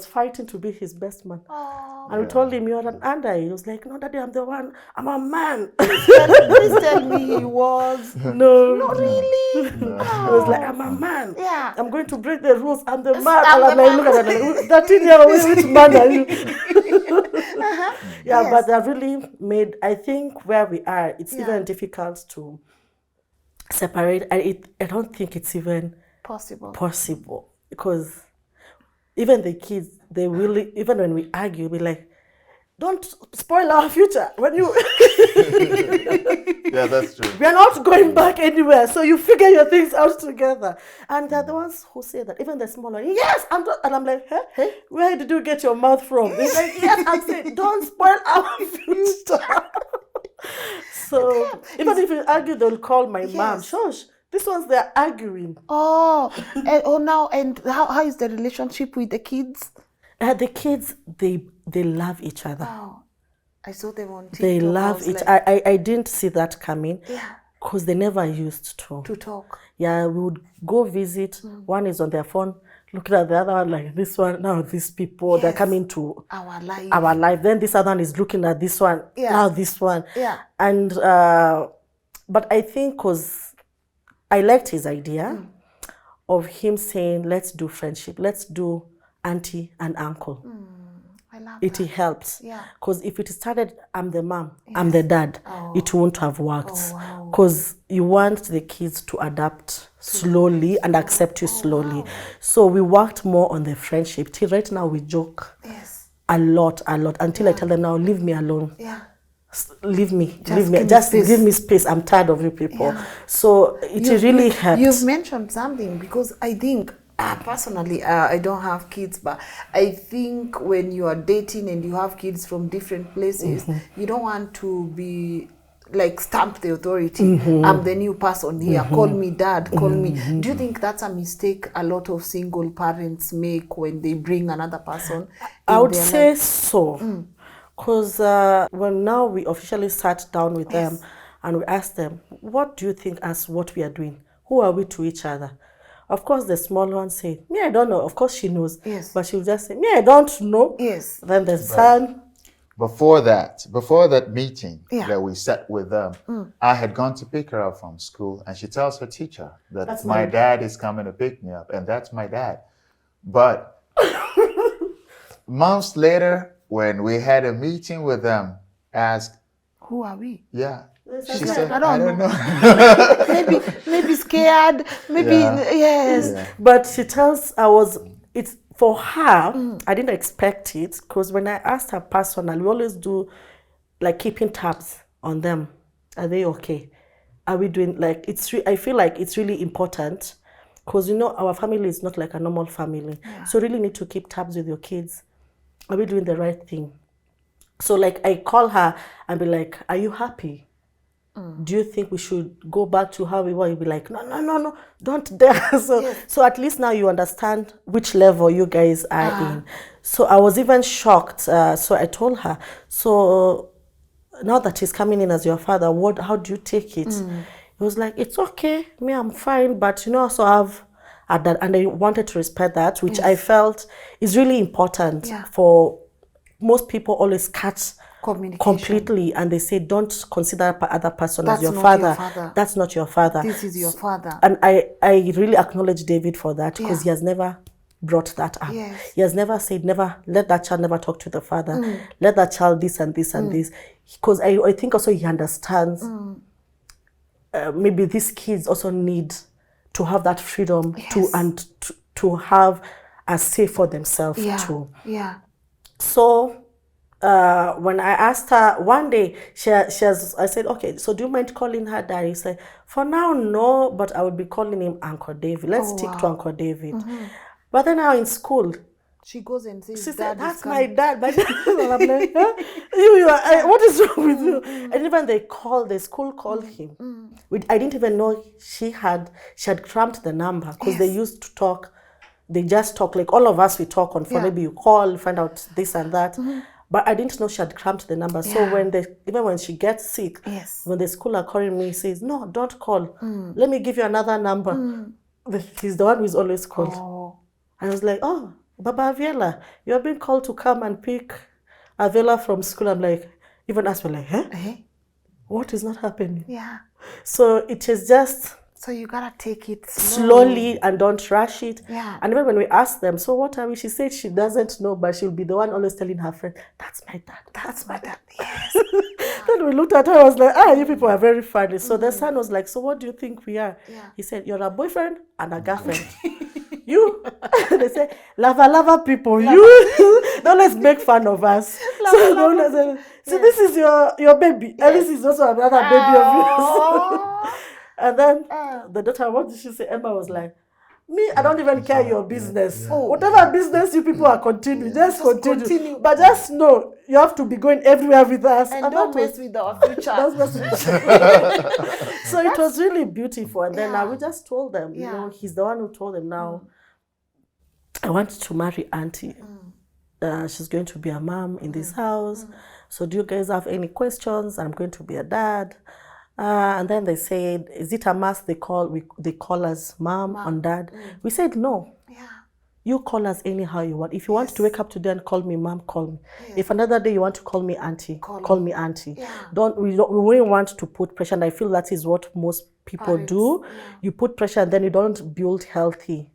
fighting to be his best man. And we told him, you're an under. He was like, no, daddy, I'm the one. I'm a man. Please tell me he was. No, Really? He was like, I'm a man. Yeah. I'm going to break the rules. I'm the man. And I'm like, look at that. 13-year-old, which man are you? Yeah, but that really made, I think where we are, it's even difficult to separate. I don't think it's even possible because even the kids, they really, even when we argue, we're like, don't spoil our future. When you Yeah, that's true. we are not going back anywhere, so you figure your things out together. And they're the ones who say that, even the small one, yes, and I'm like, hey, where did you get your mouth from? They're like, yes, I'm saying, don't spoil our future. So even if you argue, they'll call my mom. Shush, these ones, they're arguing. Now, and how is the relationship with the kids? The kids, they love each other. Oh, I saw them on TikTok. They love each. I didn't see that coming. Yeah. Because they never used to talk. Yeah, we would go visit. One is on their phone, looking at the other one like this one. Now these people, they're coming to our life. Then this other one is looking at this one. Yeah. Now this one. Yeah. And but I think because I liked his idea of him saying, let's do friendship. Let's do auntie and uncle. I love it that. helps. Yeah. Because if it started, I'm the mom, I'm the dad, it won't have worked. Wow. Because you want the kids to adapt slowly and accept you slowly. So we worked more on the friendship. Till right now we joke a lot, until I tell them now, leave me alone. Yeah. Leave me, just give me space. I'm tired of you people. Yeah. So it really helps. You've mentioned something, because I think personally, I don't have kids, but I think when you are dating and you have kids from different places, you don't want to be like stamp the authority. I'm the new person here. Call me dad. Call me. Do you think that's a mistake a lot of single parents make when they bring another person? I would say so. Because when now we officially sat down with them and we asked them, what do you think as what we are doing? Who are we to each other? Of course, the small one say, me, I don't know. Of course, she knows. Yes. But she'll just say, me, I don't know. Yes. Then the son. Before that meeting that we sat with them, I had gone to pick her up from school, and she tells her teacher that that's my dad is coming to pick me up, and that's my dad. But months later, when we had a meeting with them, asked, who are we? Yeah. She like, said, I don't know. maybe scared, maybe, yes. Yeah. But she tells it's for her, I didn't expect it, because when I asked her personally, we always do like keeping tabs on them. Are they okay? Are we doing like, I feel like it's really important, because our family is not like a normal family. So you really need to keep tabs with your kids. Are we doing the right thing? So like I call her and be like, are you happy? do you think we should go back to how we were? You'd be like, no, don't dare. So at least now you understand which level you guys are in. So I was even shocked. So I told her, so now that he's coming in as your father, how do you take it? He was like, it's okay, me, I'm fine, but also I've that, and I wanted to respect that, which I felt is really important for most people. Always cut completely, and they say don't consider other person as your father. That's not your father. This is your father. And I really acknowledge David for that, because he has never brought that up. He has never said, never let that child never talk to the father. Let that child this and this and this, because I think also he understands. Maybe these kids also need to have that freedom to have a say for themselves too. So when I asked her one day, I said, okay, so do you mind calling her daddy? She said, for now, no, but I would be calling him Uncle David. Let's stick to Uncle David. But then now in school, she goes and says, she said, that's my dad. But I'm like, huh? What is wrong with you? And even the school called him. I didn't even know she had cramped the number, because they used to talk. They just talk like all of us. We talk on phone. Maybe you call, find out this and that. But I didn't know she had cramped the number. So even when she gets sick, when the school are calling me, says, no, don't call. Let me give you another number. He's the one who's always called. And I was like, oh, Baba Avila, you're being called to come and pick Avila from school. I'm like, even us were like, huh? What is not happening? So it is just... So you gotta take it slowly and don't rush it. And even when we ask them, so what are we? She said she doesn't know, but she'll be the one always telling her friend, that's my dad. That's my dad. Yes. Then we looked at her, I was like, you people are very funny. So the son was like, so what do you think we are? He said, you're a boyfriend and a girlfriend. You, they say, lava people, you, don't let's make fun of us. So this is your baby, and this is also another baby of yours. And then the daughter, what did she say? Emma was like, me, I don't even care your business. Whatever business you people are continuing, just continue. But just know, you have to be going everywhere with us. And don't mess with our future. So it was really beautiful. And then we just told them, he's the one who told them now, I want to marry Auntie. She's going to be a mom in this house. So do you guys have any questions? I'm going to be a dad. And then they said, is it a must they call us mom and dad? We said no. You call us anyhow you want. If you want to wake up today and call me mom, call me. If another day you want to call me auntie, call me auntie. We wouldn't want to put pressure, and I feel that is what most people do. You put pressure and then you don't build healthy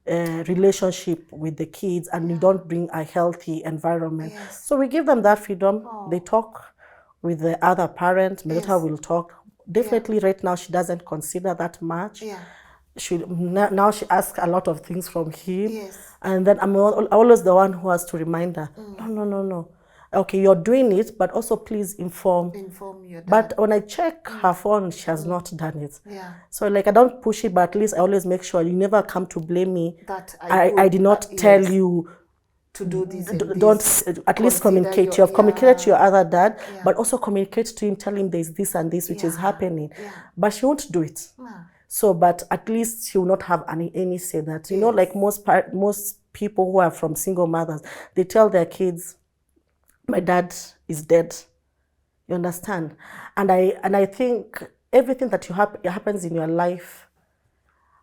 relationship with the kids, and you don't bring a healthy environment. So we give them that freedom. They talk with the other parent. My daughter will talk. Definitely right now she doesn't consider that much. Now she asks a lot of things from him. And then I'm always the one who has to remind her, no. Okay, you're doing it, but also please inform your dad. But when I check her phone, she has not done it. So like I don't push it, but at least I always make sure you never come to blame me that I did not tell you to do this. Don't at least communicate. You have communicated to your other dad, but also communicate to him, tell him there's this and this which is happening. But she won't do it. So, but at least she will not have any say that. You know, like most people who are from single mothers, they tell their kids, my dad is dead. You understand? And I think everything that happens in your life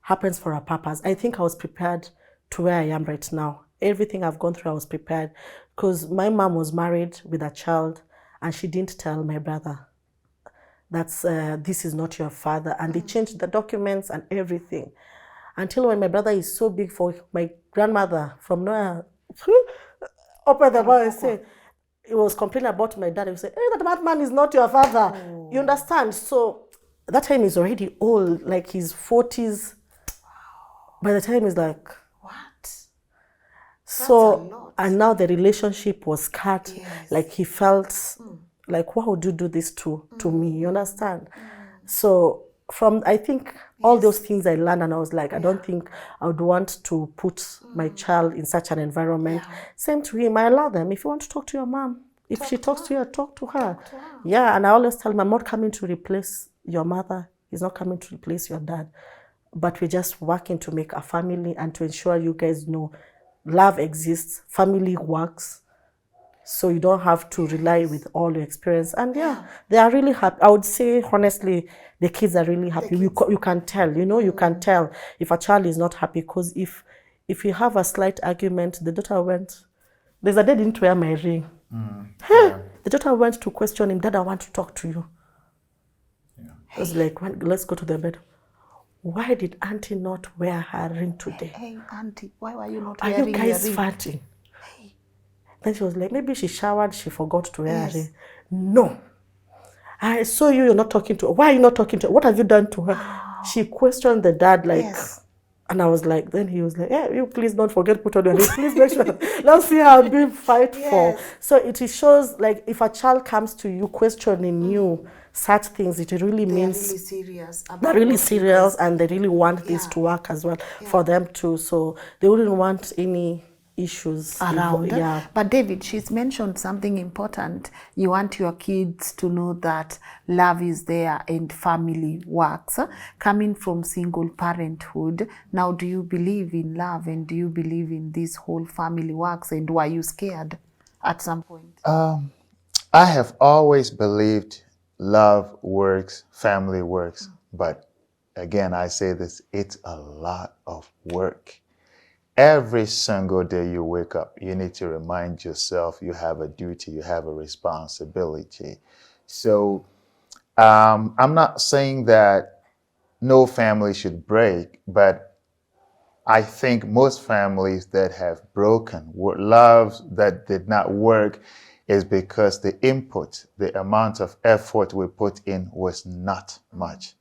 happens for a purpose. I think I was prepared to where I am right now. Everything I've gone through, I was prepared, because my mom was married with a child and she didn't tell my brother that's this is not your father, and they changed the documents and everything until when my brother is so big for my grandmother from nowhere open the mouth and say, he was complaining about my dad. He said, hey, that man is not your father. You understand? So that time he's already old, like his 40s. By the time he's like, what? So, and now the relationship was cut. Like he felt like, why would you do this to me? You understand? So from, I think, all those things I learned, and I was like, I don't think I would want to put my child in such an environment. Same to him, I allow them. If you want to talk to your mom, If she talks to you, talk to her. Yeah, and I always tell him, I'm not coming to replace your mother. He's not coming to replace your dad. But we're just working to make a family and to ensure you guys know love exists, family works. So you don't have to rely with all your experience. And yeah, they are really happy. I would say, honestly, the kids are really happy. You can tell, you can tell if a child is not happy. Because if you have a slight argument, the daughter went, there's a day didn't wear my ring. Yeah. The daughter went to question him, Dad, I want to talk to you. Yeah. I was like, let's go to the bed. Why did Auntie not wear her ring today? Hey, Auntie, why were you not Are wearing you guys your ring? fighting? Then she was like, maybe she showered, she forgot to wear a ring. No. I saw you're not talking to her. Why are you not talking to her? What have you done to her? She questioned the dad like, and I was like, then he was like, yeah, you please don't forget put on your ring. Please make sure. Let's see how big fight for. So it shows like if a child comes to you questioning you such things, it really means really serious. they're really serious and they really want this to work as well for them too. So they wouldn't want any issues Around. Yeah. But David, she's mentioned something important. You want your kids to know that love is there and family works. Coming from single parenthood, now do you believe in love and do you believe in this whole family works, and were you scared at some point? I have always believed love works, family works. But again, I say this, it's a lot of work. Every single day you wake up, you need to remind yourself you have a duty, you have a responsibility. So I'm not saying that no family should break, but I think most families that have broken, love that did not work, is because the input, the amount of effort we put in was not much.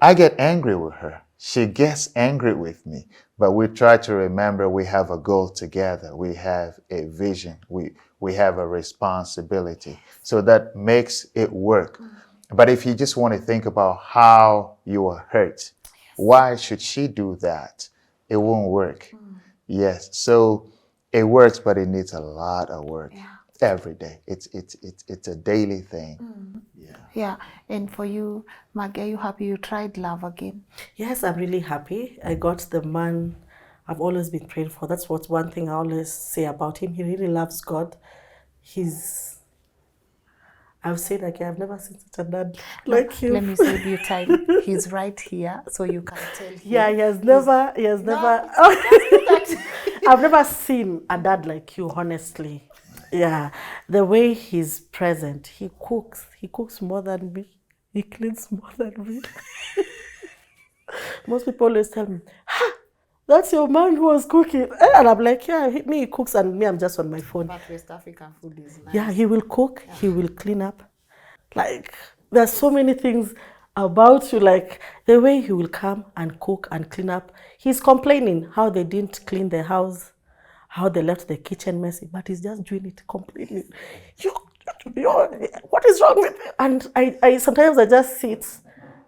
I get angry with her. She gets angry with me, but we try to remember we have a goal together. We have a vision. We have a responsibility. So that makes it work. But if you just want to think about how you are hurt, why should she do that? It won't work. Yes. So it works, but it needs a lot of work every day. It's a daily thing. Yeah. And for you, Maggie, are you happy you tried love again? Yes, I'm really happy. I got the man I've always been praying for. That's what one thing I always say about him. He really loves God. I've said like I've never seen such a dad like him. Let me save you time. He's right here, so you can tell him. Yeah, he has never. I've never seen a dad like you, honestly. Yeah, the way he's present, he cooks more than me, he cleans more than me. Most people always tell me, that's your man who was cooking. And I'm like, yeah, he cooks and me, I'm just on my phone. But West African food is nice. Yeah, he will cook, he will clean up. Like, there's so many things about you, like the way he will come and cook and clean up. He's complaining how they didn't clean the house, how they left the kitchen messy, but he's just doing it complaining. What is wrong with you? And I sometimes I just sit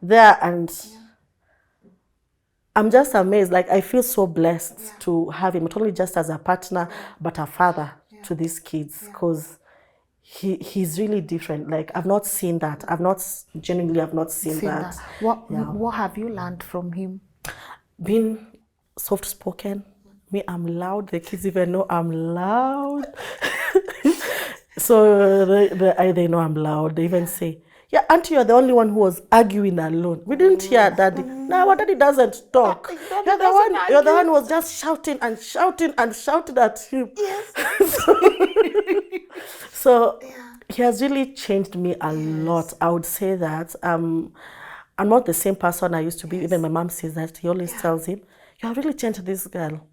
there and I'm just amazed. Like, I feel so blessed to have him, not only just as a partner, but a father to these kids, because he's really different. Like, I've not seen that. I've not seen that. What have you learned from him? Being soft-spoken. Me, I'm loud. The kids even know I'm loud. So they know I'm loud. They even say, yeah, Auntie, you're the only one who was arguing alone. We didn't hear Daddy. No, our Daddy doesn't talk. You're the one who was just shouting and shouting and shouting at him. Yes. So he has really changed me a lot. I would say that I'm not the same person I used to be. Even my mom says that. He always tells him, you have really changed this girl.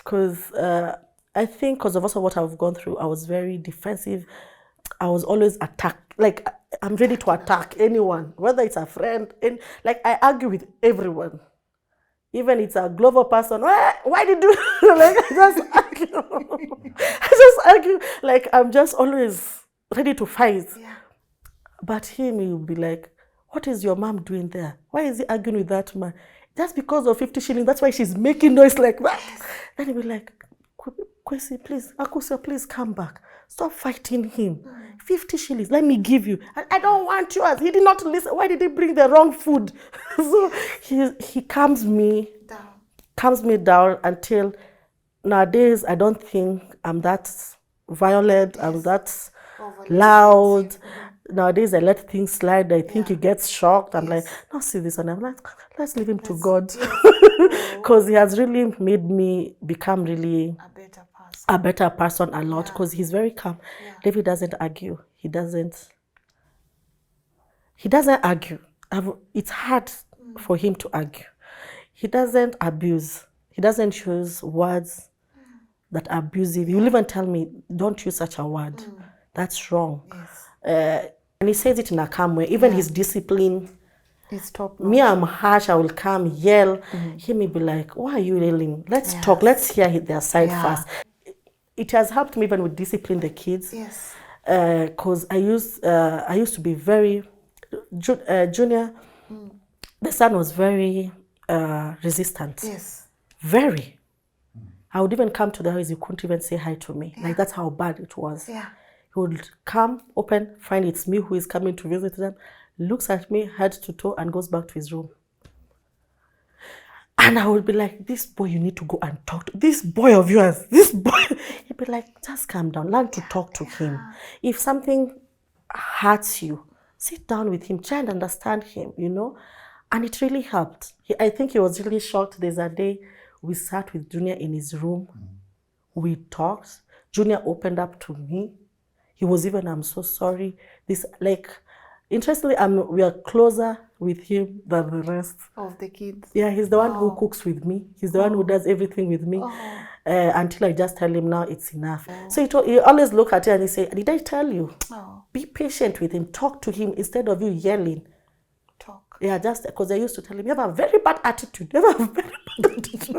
Because I think because of also what I've gone through, I was very defensive. I was always attacked. Like, I'm ready to attack anyone, whether it's a friend. And like, I argue with everyone. Even it's a global person. Why did you? Like, I just argue. Like, I'm just always ready to fight. Yeah. But him, he'll be like, what is your mom doing there? Why is he arguing with that man? Just because of 50 shillings, that's why she's making noise like that. Then he'll be like, Kwesi, please, Akusia, please come back. Stop fighting him. 50 shillings, let me give you. I don't want yours. He did not listen. Why did he bring the wrong food? So he calms me down until nowadays I don't think I'm that violent, I'm that loud. Nowadays I let things slide. I think he gets shocked. I'm like, no, see this one. I'm like, let's leave him to God. Because he has really made me become really a better person a lot, because he's very calm. David doesn't argue. He doesn't argue. It's hard for him to argue. He doesn't abuse. He doesn't use words that are abusive. He will even tell me, don't use such a word. That's wrong. And he says it in a calm way. Even his discipline. It's top. Me, I'm harsh. I will come, yell. He may be like, why are you yelling? Let's talk. Let's hear their side first. It has helped me even with discipline the kids. Because I used to be very junior. The son was very resistant. Very. I would even come to the house, he couldn't even say hi to me. Like, that's how bad it was. He would come, open, find it's me who is coming to visit them, looks at me, head to toe, and goes back to his room. And I would be like, this boy, you need to go and talk to. This boy of yours, this boy. He'd be like, just calm down, learn to talk to him. If something hurts you, sit down with him, try and understand him, you know. And it really helped. I think he was really shocked. There's a day we sat with Junior in his room. We talked. Junior opened up to me. He was even, I'm so sorry. This, like, interestingly, we are closer with him than the rest of the kids. Yeah, he's the one who cooks with me. He's the one who does everything with me. Until I just tell him now it's enough. So he always look at it and he say, did I tell you? Be patient with him. Talk to him instead of you yelling. Talk. Yeah, just because I used to tell him, you have a very bad attitude. You have a very bad attitude.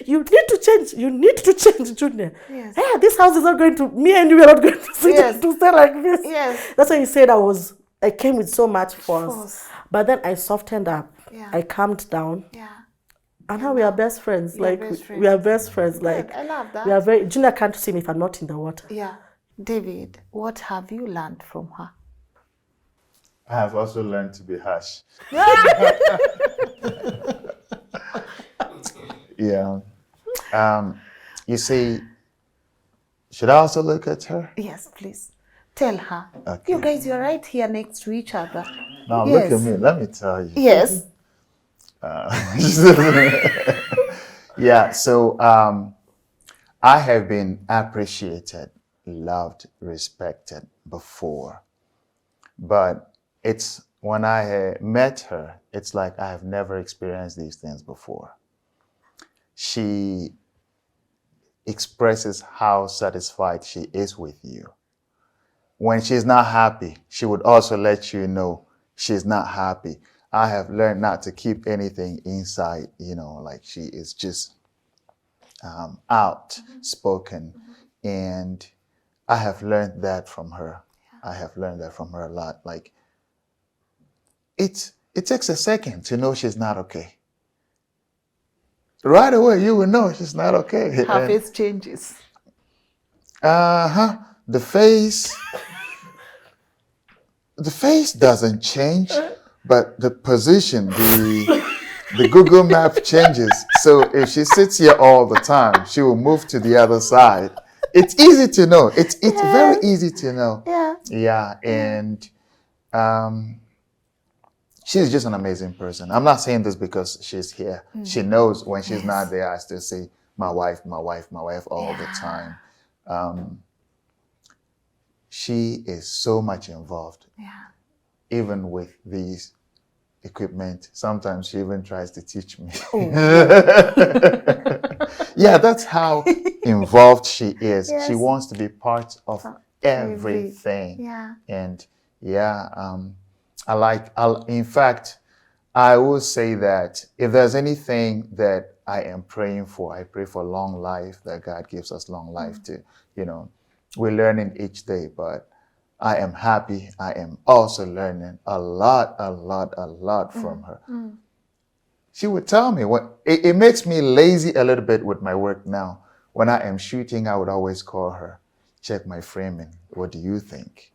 You need to change. You need to change, Junior. Yes. Yeah, this house is not going to, me and you are not going to sit to stay like this. Yes. That's why he said I came with so much force. But then I softened up. I calmed down. And now we are best friends. We are best friends. Like, I love that. We are very, Junior can't see me if I'm not in the water. David, what have you learned from her? I have also learned to be harsh. You see, should I also look at her? Yes, please. Tell her. Okay. You guys, you're right here next to each other. Now look at me. Let me tell you. Yes. So I have been appreciated, loved, respected before. But it's when I met her, it's like I have never experienced these things before. She expresses how satisfied she is with you. When she's not happy, she would also let you know she's not happy. I have learned not to keep anything inside, like she is just outspoken. And I have learned that from her. I have learned that from her a lot. Like, it takes a second to know she's not okay. Right away, you will know she's not okay. Her face changes. The face doesn't change, but the position, the Google map changes. So if she sits here all the time, she will move to the other side. It's easy to know. It's very easy to know. And she's just an amazing person. I'm not saying this because she's here. She knows when she's not there, I still say my wife all the time. She is so much involved. Even with these equipment, sometimes she even tries to teach me. That's how involved she is. She wants to be part of everything. And in fact, I will say that if there's anything that I am praying for, I pray for long life, that God gives us long life to, we're learning each day, but I am happy. I am also learning a lot from her. She would tell me, it makes me lazy a little bit with my work now. When I am shooting, I would always call her. check my framing. What do you think?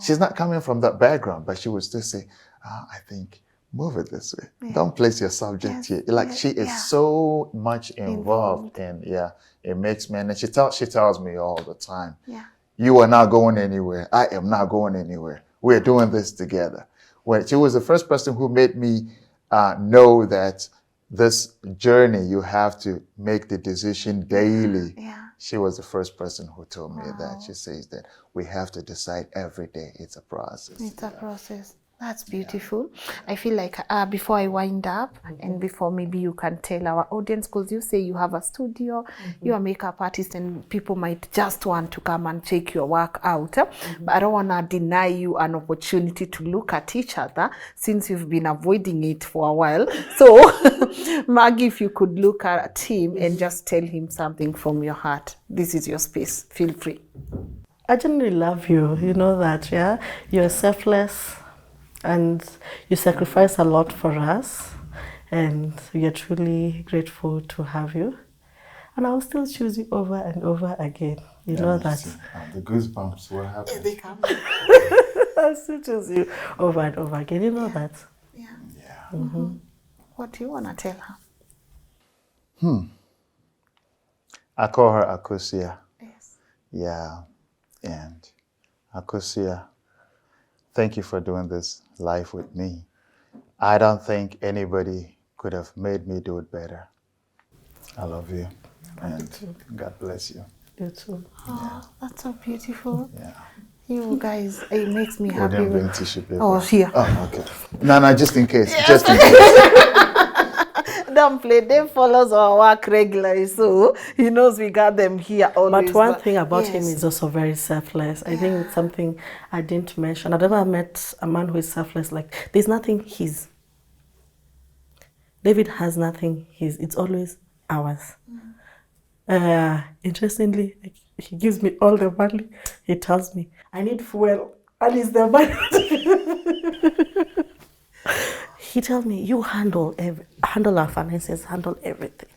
She's not coming from that background, but she would still say, I think, move it this way. Don't place your subject here. Like she is so much involved in, it makes me, and she tells me all the time, you are not going anywhere. I am not going anywhere. We're doing this together. When she was the first person who made me know that this journey, you have to make the decision daily. She was the first person who told me that. She says that we have to decide every day. It's a process. It's a process. That's beautiful. I feel like before I wind up, and before maybe you can tell our audience, because you say you have a studio, you're a makeup artist, and people might just want to come and check your work out. But I don't want to deny you an opportunity to look at each other since you've been avoiding it for a while. So, Maggie, if you could look at him and just tell him something from your heart. This is your space. Feel free. I genuinely love you. You know that, yeah? You're selfless. And you sacrifice a lot for us, and we are truly grateful to have you. And I'll still choose you over and over again. You know that. The goosebumps, what happened? They come. I'll still choose you over and over again. You know that. What do you want to tell her? I call her Akusia. Yes. Yeah. And Akusia, thank you for doing this life with me. I don't think anybody could have made me do it better. I love you. And God bless you. You too. Oh, that's so beautiful. Yeah. You guys, it makes me happy. Didn't bring tissue paper. Oh, here. Oh, okay. No, just in case. Just in case. Don't play. Dave follows our work regularly, so he knows we got them here always. But one thing about him is also very selfless. I think it's something I didn't mention. I've never met a man who is selfless. Like, there's nothing his. David has nothing his. It's always ours. Interestingly, he gives me all the money. He tells me, I need fuel. And it's the money. He tells me, you handle our finances, handle everything.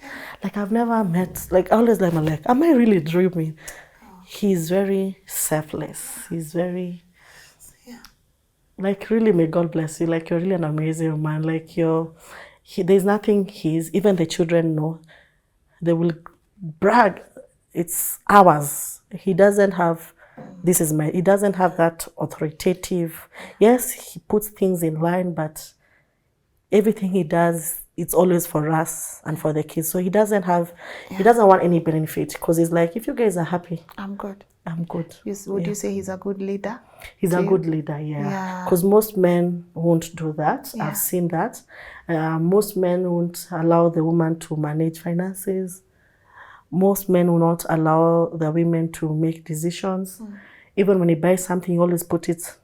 Like, I've never met, like, I always like, am I really dreaming? He's very selfless. He's very, like, really, may God bless you. Like, you're really an amazing man. Like, there's nothing even the children know. They will brag, it's ours. He doesn't have, he doesn't have that authoritative. Yes, he puts things in line, but everything he does, it's always for us and for the kids. So he doesn't want any benefit, because he's like, if you guys are happy, I'm good. I'm good. Would you say he's a good leader? He's a good leader, because most men won't do that. I've seen that. Most men won't allow the woman to manage finances. Most men will not allow the women to make decisions. Even when he buys something, he always put it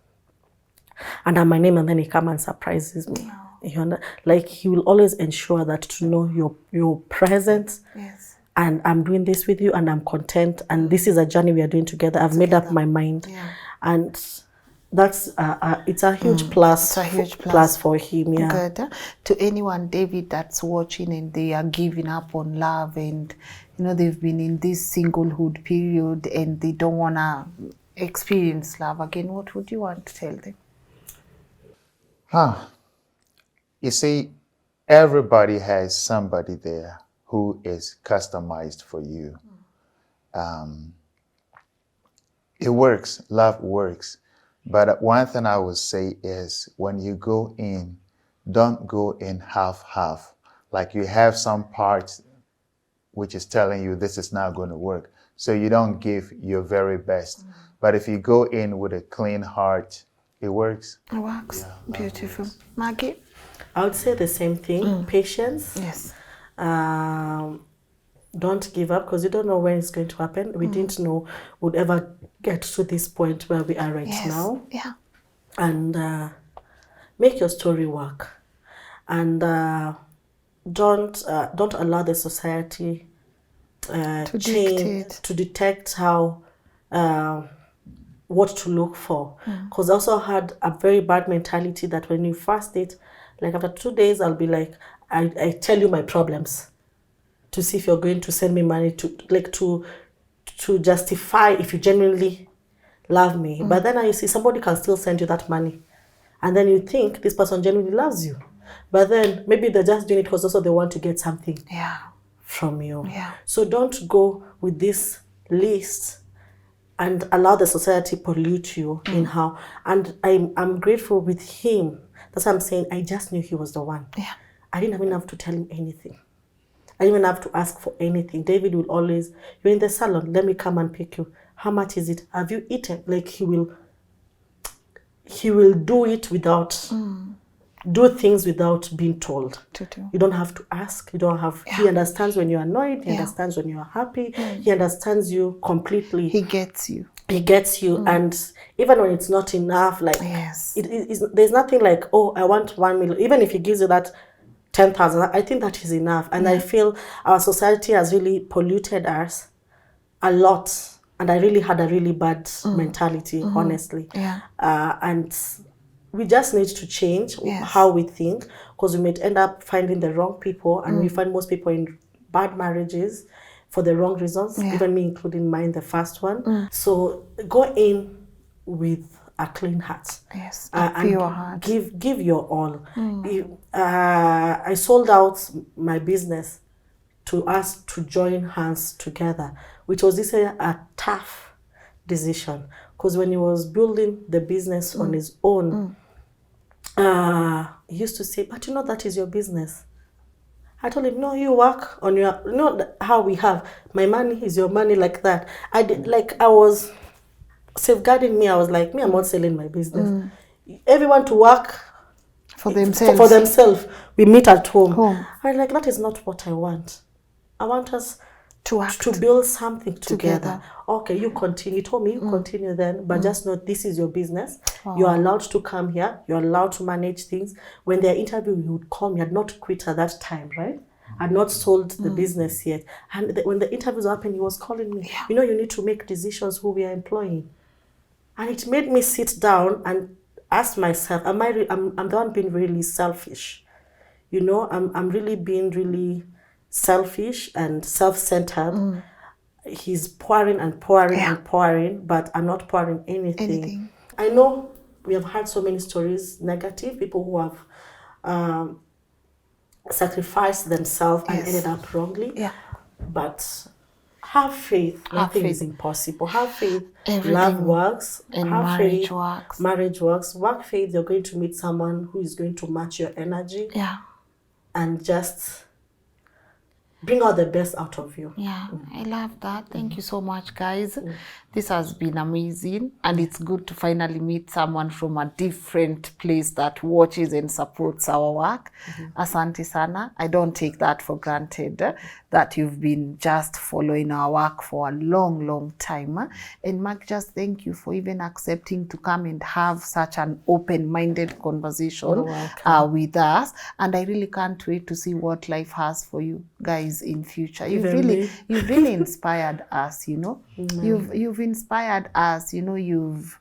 under my name, and then he comes and surprises me. Like, he will always ensure that to know you're present, and I'm doing this with you, and I'm content, and this is a journey we are doing together. I've made up my mind, and that's it's a huge plus. It's a huge plus for him. Yeah. Good. To anyone, David, that's watching and they are giving up on love, and they've been in this singlehood period and they don't wanna experience love again, what would you want to tell them? You see, everybody has somebody there who is customized for you. It works. Love works. But one thing I would say is, when you go in, don't go in half-half. Like, you have some parts which is telling you this is not going to work. So you don't give your very best. But if you go in with a clean heart, it works. It works. Yeah, beautiful. Works. Maggie? I would say the same thing. Patience. Yes. Don't give up, because you don't know when it's going to happen. We didn't know we'd ever get to this point where we are right now. Yeah. And make your story work. And don't allow the society to detect how what to look for. Because I also had a very bad mentality that when you first date, like after 2 days, I'll be like, I tell you my problems to see if you're going to send me money to to justify if you genuinely love me. But then you see somebody can still send you that money. And then you think this person genuinely loves you. But then maybe they're just doing it because also they want to get something from you. Yeah. So don't go with this list and allow the society pollute you in how. And I'm grateful with him. That's what I'm saying. I just knew he was the one. Yeah. I didn't even have to tell him anything. I didn't even have to ask for anything. David will always, you're in the salon, let me come and pick you. How much is it? Have you eaten? Like he will do it without, do things without being told. You don't have to ask. You don't have, he understands when you're annoyed. He understands when you're happy. He understands you completely. He gets you. He gets you. And even when it's not enough, like, there's nothing like, oh, I want 1 million. Even if he gives you that 10,000, I think that is enough. And I feel our society has really polluted us a lot. And I really had a really bad mentality, honestly. And we just need to change how we think, because we might end up finding the wrong people, and we find most people in bad marriages for the wrong reasons, even me including mine, the first one. So go in with a clean heart. A pure heart. Give your all. I sold out my business to us to join hands together, which was this a tough decision, because when he was building the business on his own, he used to say, but you know that is your business. I told him, no, you work on your, you know how we have, my money is your money, like that. I did, like, I was safeguarding me. I was like, me, I'm not selling my business. Everyone to work for themselves. For themselves. We meet at home. I'm like, that is not what I want. I want us to build something together. Okay, you continue. He told me, you continue then, but just know this is your business. You are allowed to come here. You're allowed to manage things. When they're interviewing, you would call me. I had not quit at that time, right? I had not sold the business yet. And when the interviews happened, he was calling me. You know, you need to make decisions who we are employing. And it made me sit down and ask myself, I'm the one being really selfish. You know, I'm really being really selfish and self-centered. He's pouring and pouring and pouring, but I'm not pouring anything. I know we have heard so many stories, negative, people who have sacrificed themselves and ended up wrongly. But have faith. Nothing is impossible. Have faith. Love works. And have marriage faith. works. Marriage works. Work faith. You're going to meet someone who is going to match your energy. And just bring out the best out of you. I love that. Thank you so much, guys. This has been amazing, and it's good to finally meet someone from a different place that watches and supports our work. Asante sana. I don't take that for granted, that you've been just following our work for a long time. And Mark, just thank you for even accepting to come and have such an open-minded conversation with us. And I really can't wait to see what life has for you guys in future. You've really inspired us, you know. You've inspired us, you know. You've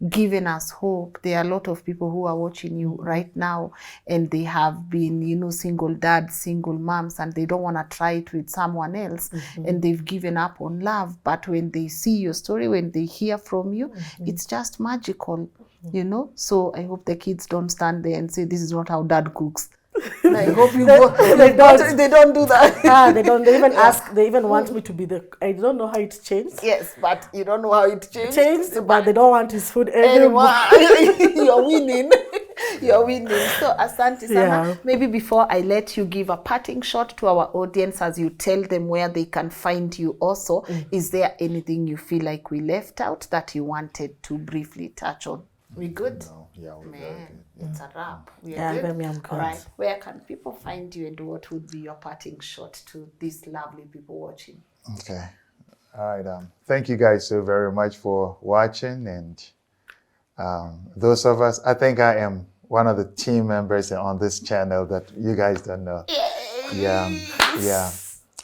given us hope. There are a lot of people who are watching you right now, and they have been, you know, single dads, single moms, and they don't want to try it with someone else, and they've given up on love. But when they see your story, when they hear from you, it's just magical, you know. So I hope the kids don't stand there and say, this is not how dad cooks. I hope you go. They don't do that. They don't. They even ask. They even want me to be the. I don't know how it changed. Yes, but you don't know how it changed. But they don't want his food anymore. You're winning. You're winning. So asante sana. Maybe before I let you give a parting shot to our audience as you tell them where they can find you also, is there anything you feel like we left out that you wanted to briefly touch on? We good? No, we're very good. It's a wrap. We are good. I'm good. All right. Where can people find you, and what would be your parting shot to these lovely people watching? Okay. All right. Thank you guys so very much for watching, and those of us, I think I am one of the team members on this channel that you guys don't know. Yeah.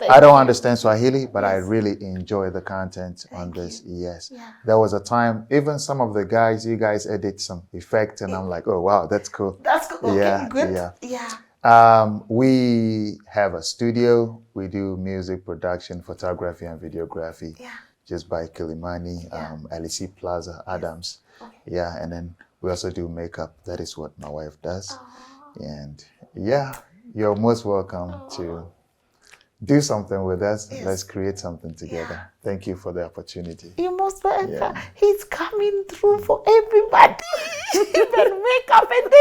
I don't understand Swahili, but I really enjoy the content on this. There was a time, even some of the guys, you guys edit some effect, and I'm like, oh wow, that's cool. That's cool. Okay, good. We have a studio. We do music production, photography, and videography. just by Kilimani, LEC Plaza, Adams. Yeah, and then we also do makeup. That is what my wife does. And yeah, you're most welcome to do something with us. Let's create something together. Thank you for the opportunity. You most welcome. He's coming through for everybody. Even makeup and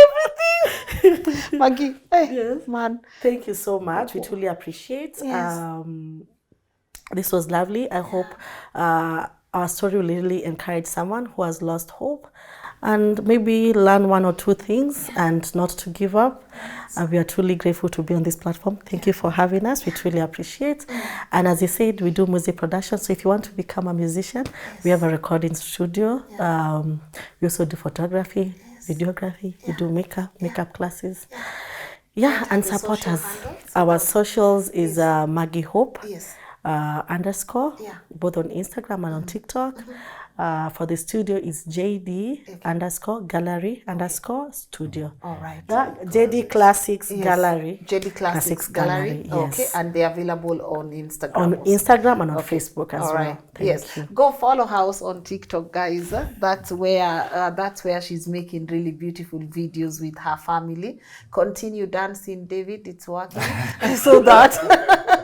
everything. Maggie, Yes. man. Thank you so much. We truly appreciate. This was lovely. I hope our story will really encourage someone who has lost hope and maybe learn one or two things and not to give up. We are truly grateful to be on this platform. Thank you for having us. We truly appreciate. And as you said, we do music production. So if you want to become a musician, we have a recording studio. We also do photography, videography. We do makeup classes. And support us. Our socials is Maggie Hope. Underscore, both on Instagram and on TikTok. For the studio is JD underscore gallery underscore studio. All right. JD Classics Gallery. JD Classics Gallery. Yes. Okay, and they're available on Instagram. On Instagram and on Facebook as well. All right. Thank you. Go follow her on TikTok, guys. That's where she's making really beautiful videos with her family. Continue dancing, David. It's working. So that.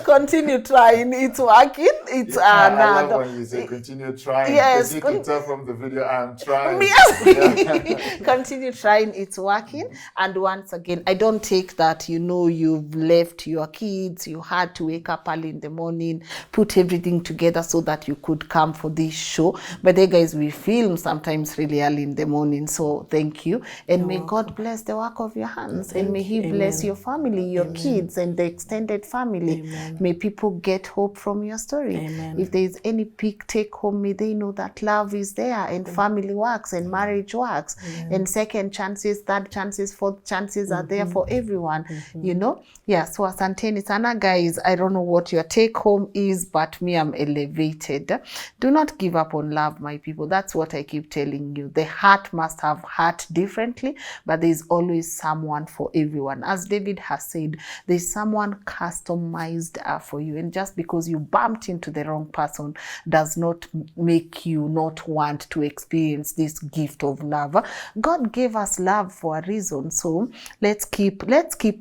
Continue trying, it's working. It's I love when you say continue trying. Yes, you can tell from the video I'm trying. Yes. Continue trying, it's working. And once again, I don't take that, you've left your kids, you had to wake up early in the morning, put everything together so that you could come for this show. But then guys, we film sometimes really early in the morning. So thank you. And may God bless the work of your hands. And may He bless your family, your kids, and the extended family. Amen. May people get hope from your story. Amen. If there is any big take home, may they know that love is there and family works and marriage works. And second chances, third chances, fourth chances are there for everyone. So asanteni sana, guys. I don't know what your take home is, but me, I'm elevated. Do not give up on love, my people. That's what I keep telling you. The heart must have heart differently, but there's always someone for everyone. As David has said, there's someone customized for you. And just because you bumped into the wrong person does not make you not want to experience this gift of love. God gave us love for a reason. So let's keep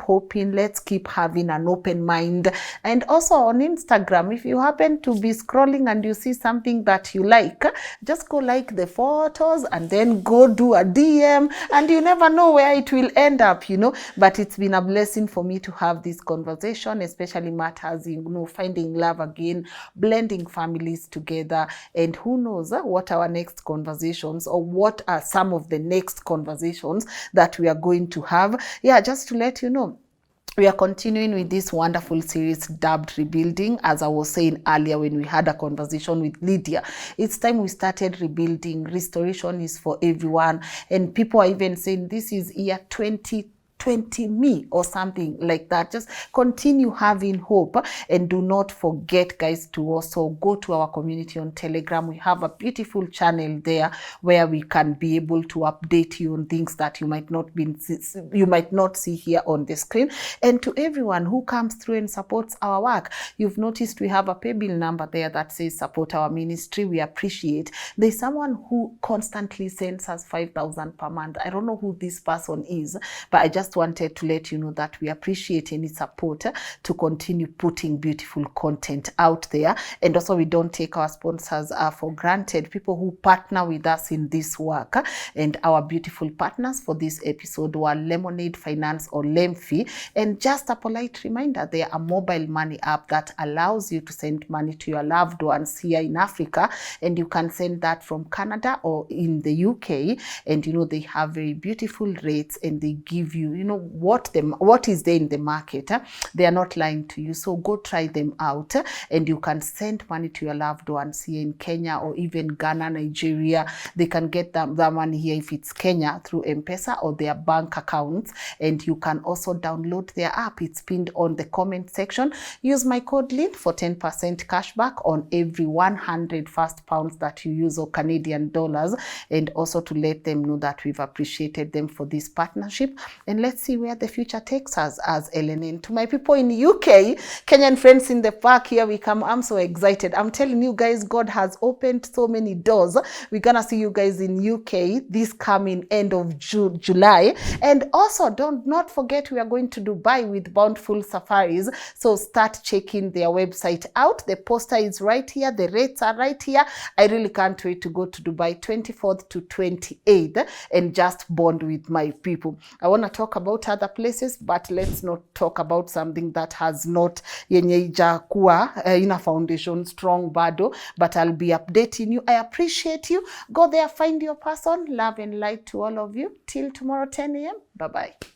hoping, let's keep having an open mind. And also on Instagram, if you happen to be scrolling and you see something that you like, just go like the photos and then go do a DM, and you never know where it will end up, But it's been a blessing for me to have this conversation, especially matters in finding love again, blending families together, and who knows what our next conversations, or what are some of the next conversations that we are going to have. Just to let you know, we are continuing with this wonderful series dubbed Rebuilding. As I was saying earlier when we had a conversation with Lydia, it's time we started rebuilding. Restoration is for everyone. And people are even saying this is year 2020 me or something like that. Just continue having hope, and do not forget, guys, to also go to our community on Telegram. We have a beautiful channel there where we can be able to update you on things that you might not see here on the screen. And to everyone who comes through and supports our work, you've noticed we have a pay bill number there that says support our ministry. We appreciate. There's someone who constantly sends us 5,000 per month. I don't know who this person is, but I just wanted to let you know that we appreciate any support to continue putting beautiful content out there. And also, we don't take our sponsors for granted, people who partner with us in this work. And our beautiful partners for this episode were Lemonade Finance, or Lemfi. And just a polite reminder, they are a mobile money app that allows you to send money to your loved ones here in Africa, and you can send that from Canada or in the UK. And they have very beautiful rates, and they give you what is there in the market. They are not lying to you. So go try them out, and you can send money to your loved ones here in Kenya or even Ghana, Nigeria. They can get that money here if it's Kenya through M-Pesa or their bank accounts. And you can also download their app. It's pinned on the comment section. Use my code Lynn for 10% cashback on every 100 fast pounds that you use, or Canadian dollars. And also to let them know that we've appreciated them for this partnership. And let's see where the future takes us as LNN. To my people in UK, Kenyan friends in the park, here we come. I'm so excited. I'm telling you guys, God has opened so many doors. We're gonna see you guys in UK this coming end of July. And also, don't not forget, we are going to Dubai with Bountiful Safaris. So start checking their website out. The poster is right here. The rates are right here. I really can't wait to go to Dubai 24th to 28th and just bond with my people. I want to talk about other places, but let's not talk about something that has not yenye ijakuwa ina foundation strong bado, but I'll be updating you. I appreciate you. Go there, find your person. Love and light to all of you. Till tomorrow 10 a.m. Bye-bye.